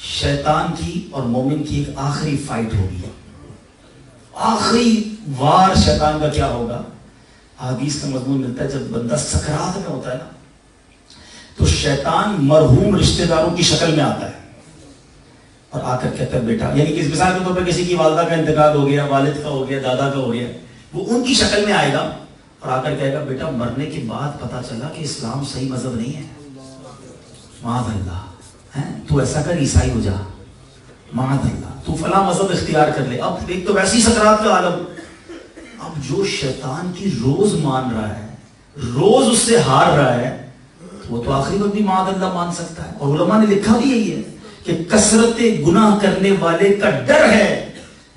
شیطان کی اور مومن کی ایک آخری فائٹ ہوگی. آخری وار شیطان کا کیا ہوگا؟ احادیث کا مضمون ملتا ہے جب بندہ سکرات میں ہوتا ہے نا تو شیطان مرحوم رشتہ داروں کی شکل میں آتا ہے اور آ کر کہتا ہے بیٹا، یعنی کہ مثال کے طور پر کسی کی والدہ کا انتقال ہو گیا، والد کا ہو گیا، دادا کا ہو گیا، وہ ان کی شکل میں آئے گا اور آ کر کہے گا بیٹا مرنے کے بعد پتا چلا کہ اسلام صحیح مذہب نہیں ہے، معاذ اللہ، تو ایسا کر عیسائی ہو جا، معاذ اللہ، تو فلاں مذہب اختیار کر لے. اب ایک تو ویسی سکرات کا عالم. اب جو شیطان کی روز مان رہا ہے، روز اس سے ہار رہا ہے، وہ تو آخری وقت بھی معاذ اللہ مان سکتا ہے. اور علماء نے لکھا بھی یہی ہے کہ کثرت گناہ کرنے والے کا ڈر ہے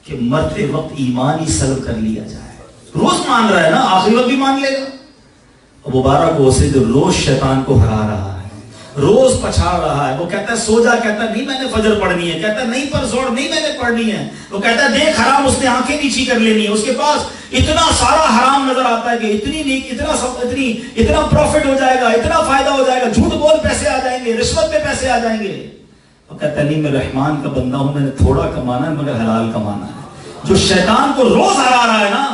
کہ مرتے وقت ایمان ہی سلب کر لیا جائے. روز مان رہا ہے نا، آخری وقت بھی مان لے گا. مبارک ہو اسے جو روز شیطان کو ہرا رہا ہے، روز پچھاڑ رہا ہے. وہ کہتا ہے سو جا، کہتا ہے نہیں میں نے فجر پڑھنی ہے، کہتا ہے نہیں پر زور نہیں میں نے پڑھنی ہے. وہ کہتا ہے دیکھ حرام، اس نے آنکھیں نیچی کر لینی ہے، اس کے پاس اتنا سارا حرام نظر آتا ہے کہ اتنی نیک، اتنا پروفٹ ہو جائے گا، اتنا فائدہ ہو جائے گا، جھوٹ بول پیسے آ جائیں گے، رشوت پہ پیسے آ جائیں گے. وہ کہتا ہے نہیں میں رحمان کا بندہ ہوں، میں نے تھوڑا کمانا ہے مگر حلال کمانا ہے. جو شیطان کو روز ہرا رہا ہے نا،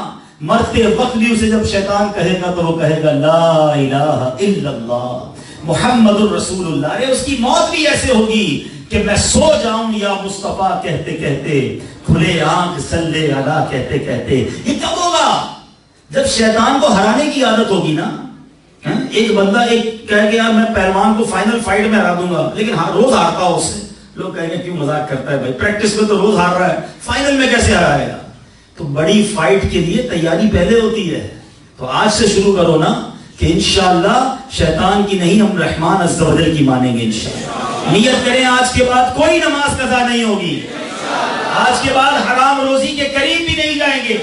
مرتے وقت بھی اسے جب شیطان کہے گا تو وہ کہے گا لا الہ الا اللہ محمد الرسول اللہ. ارے اس کی موت بھی ایسے ہوگی کہ میں سو جاؤں یا مصطفیٰ کہتے کہتے، کھلے آنکھ صلی علی کہتے کہتے. یہ کب ہوگا؟ جب شیطان کو ہرانے کی عادت ہوگی نا. ایک بندہ ایک کہے کہ یار میں پہلوان کو فائنل فائٹ میں ہرا دوں گا، لیکن روز ہارتا ہو اس سے، لوگ کہیں گے کیوں مذاق کرتا ہے بھائی، پریکٹس میں تو روز ہار رہا ہے، فائنل میں کیسے ہرائے گا؟ تو بڑی فائٹ کے لیے تیاری پہلے ہوتی ہے. تو آج سے شروع کرو نا کہ انشاءاللہ شیطان کی نہیں، ہم رحمان عز و جل کی مانیں گے انشاءاللہ. نیت کریں آج کے بعد کوئی نماز قضا نہیں ہوگی، آج کے بعد حرام روزی کے قریب بھی نہیں جائیں گے.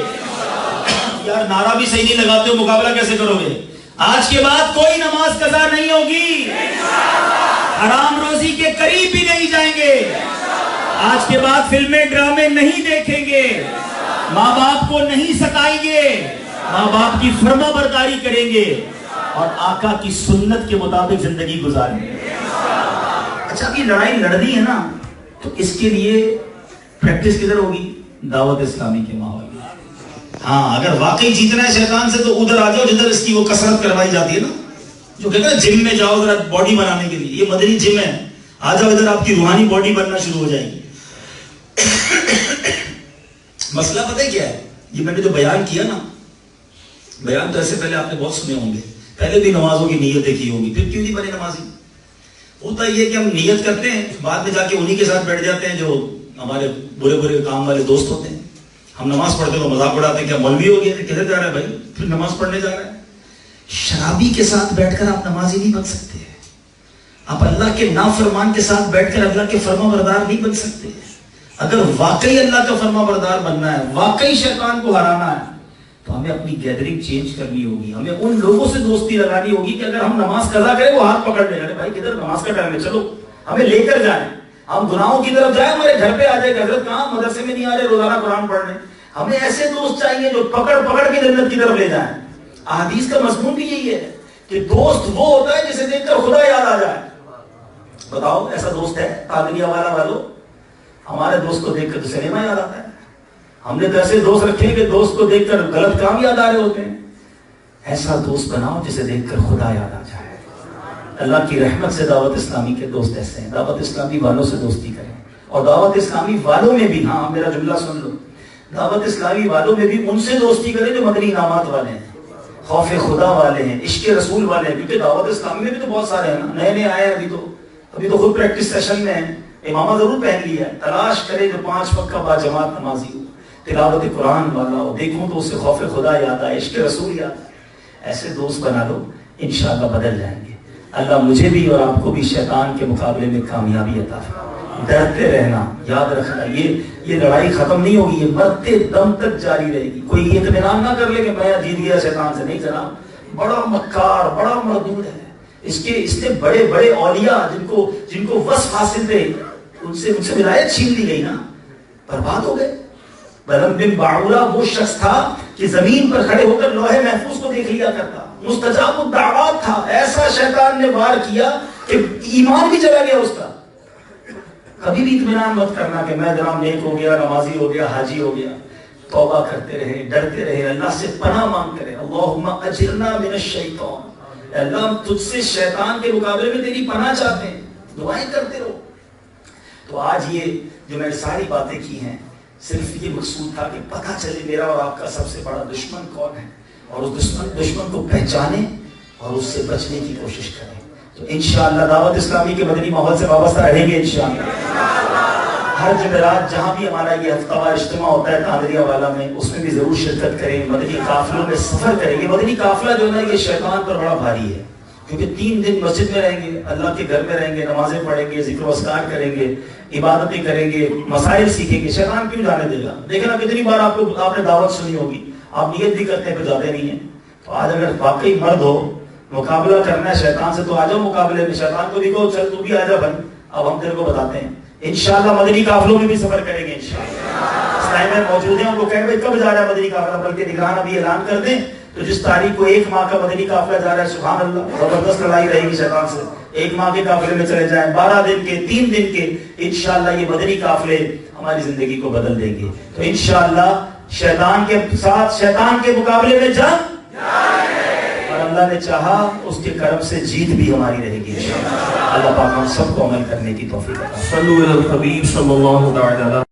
یار نعرہ بھی صحیح نہیں لگاتے ہو، مقابلہ کیسے کرو گے؟ آج کے بعد کوئی نماز قضا نہیں ہوگی، حرام روزی کے قریب بھی نہیں جائیں گے. آج کے بعد فلمیں ڈرامے نہیں دیکھیں گے، ماں باپ کو نہیں ستائیں گے، ماں باپ کی فرما برداری کریں گے اور آقا کی سنت کے مطابق زندگی گزاریں گے. اچھا اب یہ لڑائی لڑ دی ہے نا، تو اس کے لیے پریکٹس کدھر ہوگی؟ دعوت اسلامی کے ماحول میں. ہاں اگر واقعی جیتنا ہے شیطان سے تو ادھر آ جاؤ جدھر اس کی وہ کسرت کروائی جاتی ہے نا، جو کہتے ہیں جم میں جاؤ ذرا باڈی بنانے کے لیے، یہ مدنی جم ہے، آ جاؤ ادھر آپ کی روحانی باڈی بننا شروع ہو جائے گی. مسئلہ پتہ ہے کیا ہے؟ یہ میں نے جو بیان کیا نا، بیان تو ایسے پہلے آپ نے بہت سنے ہوں گے، پہلے بھی نمازوں کی نیت دیکھی ہوگی، پھر کیوں نہیں بنے نمازی؟ ہوتا یہ کہ ہم نیت کرتے ہیں، بعد میں جا کے انہی کے ساتھ بیٹھ جاتے ہیں جو ہمارے برے برے کام والے دوست ہوتے ہیں. ہم نماز پڑھتے تو مذاق اڑاتے ہیں، کیا مولوی ہو گیا، کدھر جا رہا ہے بھائی، پھر نماز پڑھنے جا رہا ہے. شرابی کے ساتھ بیٹھ کر آپ نمازی نہیں بن سکتے، آپ اللہ کے نافرمان کے ساتھ بیٹھ کر اللہ کے فرما بردار نہیں بن سکتے. اگر واقعی اللہ کا فرما بردار بننا ہے، واقعی شیطان کو ہرانا ہے، تو ہمیں اپنی گیدرنگ چینج کرنی ہوگی. ہمیں ان لوگوں سے دوستی لگانی ہوگی کہ اگر ہم نماز قضا کریں وہ ہاتھ پکڑ لیں، ارے بھائی کدھر نماز کا ٹائم ہے، چلو ہمیں لے کر جائیں، ہم گناہوں کی طرف جائیں، ہمارے گھر پہ آ جائے. حضرت کہاں مدرسے میں نہیں آ رہے روزانہ قرآن پڑھنے؟ ہمیں ایسے دوست چاہیے جو پکڑ پکڑ کے جنت کی طرف لے جائیں. احادیث کا مضمون بھی یہی ہے کہ دوست وہ ہوتا ہے جسے دیکھ کر خدا یاد آ جائے. بتاؤ ایسا دوست ہے؟ قادریہ والا والو، ہمارے دوست کو دیکھ کر تو سنیما یاد آتا ہے. ہم نے تو ایسے دوست رکھے کہ دوست کو دیکھ کر غلط کام یاد آ رہے ہوتے ہیں. ایسا دوست بناؤ جسے دیکھ کر خدا یاد آ جائے. اللہ کی رحمت سے دعوت اسلامی کے دوست ایسے ہیں. دعوت اسلامی والوں سے دوستی کریں، اور دعوت اسلامی والوں میں بھی، ہاں میرا جملہ سن لو، دعوت اسلامی والوں میں بھی ان سے دوستی کریں جو مدنی انعامات والے ہیں، خوف خدا والے ہیں، عشق رسول والے ہیں. کیونکہ دعوت اسلامی میں بھی تو بہت سارے ہیں نا، نئے نئے آئے ہیں، ابھی تو خود پریکٹس سیشن میں ہیں. امامہ ضرور پہن لیا ہے، تلاش کرے جو 5 وقت کا با جماعت نمازی ہو، تلاوت قرآن والا ہو، دیکھوں تو اسے خوف خدا یاد آئے، عشق رسول یاد آئے. ایسے دوست بنا لو، انشاءاللہ بدل جائیں گے. اللہ مجھے بھی اور آپ کو بھی شیطان کے مقابلے میں کامیابی عطا فرمائے. ڈرتے رہنا، یاد رکھنا، یہ لڑائی ختم نہیں ہوگی، یہ مرتے دم تک جاری رہے گی. کوئی یہ اطمینان نہ کر لے کہ میں جیت گیا شیطان سے، نہیں جناب، بڑا مکار، بڑا مردود ہے. اس نے بڑے بڑے اولیاء جن کو وصف حاصل تھے، ان سے ولایت چھین لی گئی نا، برباد ہو گئے. بلم بن باعورہ وہ شخص تھا کہ زمین پر کھڑے ہو کر لوح محفوظ کو دیکھ لیا کرتا، مستجاب الدعوات تھا. ایسا شیطان نے وار کیا کہ ایمان بھی چلا گیا اس کا. کبھی بھی اطمینان مت کرنا کہ میں جناب نیک ہو گیا، نمازی ہو گیا، حاجی ہو گیا. توبہ کرتے رہے، ڈرتے رہے، اللہ سے پناہ مانگتے رہے. اللہم اجرنا من الشیطان، اللہ ہم تجھ سے شیطان کے مقابلے میں تیری پناہ چاہتے ہیں. دعائیں کرتے رہو. تو آج یہ جو میں نے ساری باتیں کی ہیں، صرف یہ مقصود تھا کہ پتہ چلے میرا اور آپ کا سب سے بڑا دشمن کون ہے، اور اس دشمن کو پہچانے اور اس سے بچنے کی کوشش کریں. تو انشاءاللہ دعوت اسلامی کے مدنی ماحول سے وابستہ رہیں گے انشاءاللہ. ہر جمعرات جہاں بھی ہمارا یہ ہفتہ وار اجتماع ہوتا ہے قادریہ والا میں، اس میں بھی ضرور شرکت کریں. مدنی قافلوں میں سفر کریں. یہ مدنی قافلہ جو ہے نا، یہ شیطان پر بڑا بھاری ہے، کیونکہ 3 دن مسجد میں رہیں گے، اللہ کے گھر میں رہیں گے، نمازیں پڑھیں گے، ذکر و اذکار کریں گے، عبادتیں کریں گے، مسائل سیکھیں گے. شیطان کیوں جانے دے گا؟ دیکھنا کتنی بار آپ نے دعوت سنی ہوگی، آپ نیت بھی کرتے ہیں پھر جاتے نہیں ہیں. تو آج اگر واقعی مرد ہو، مقابلہ کرنا ہے شیطان سے، تو آ جاؤ مقابلے میں. شیطان کو بھی کہو چل تو بھی آ جا بھائی، اب ہم تیرے کو بتاتے ہیں. انشاءاللہ مدنی قافلوں میں بھی سفر کریں گے انشاءاللہ. اس ٹائم میں موجود ہیں، ان کو کہیں بھائی کب جا رہا ہے مدنی قافلہ، بلکہ نگران ابھی اعلان کر دیں. تو جس تاریخ کو 1 ماہ کا مدنی قافلہ جا رہا ہے، سبحان اللہ، زبردست لڑائی رہے گی شیطان سے. 1 ماہ کے قافلے میں چلے جائیں، 12 دن کے، 3 دن کے، انشاءاللہ یہ مدنی قافلے ہماری زندگی کو بدل دیں گے. تو انشاءاللہ شیطان کے ساتھ شیطان کے مقابلے میں جنگ، اور اللہ نے چاہا اس کے کرم سے جیت بھی ہماری رہے گی انشاءاللہ. اللہ پاک ہم سب کو عمل کرنے کی توفیق عطا فرمائے. صلو علی الحبیب صلی اللہ علیہ وسلم.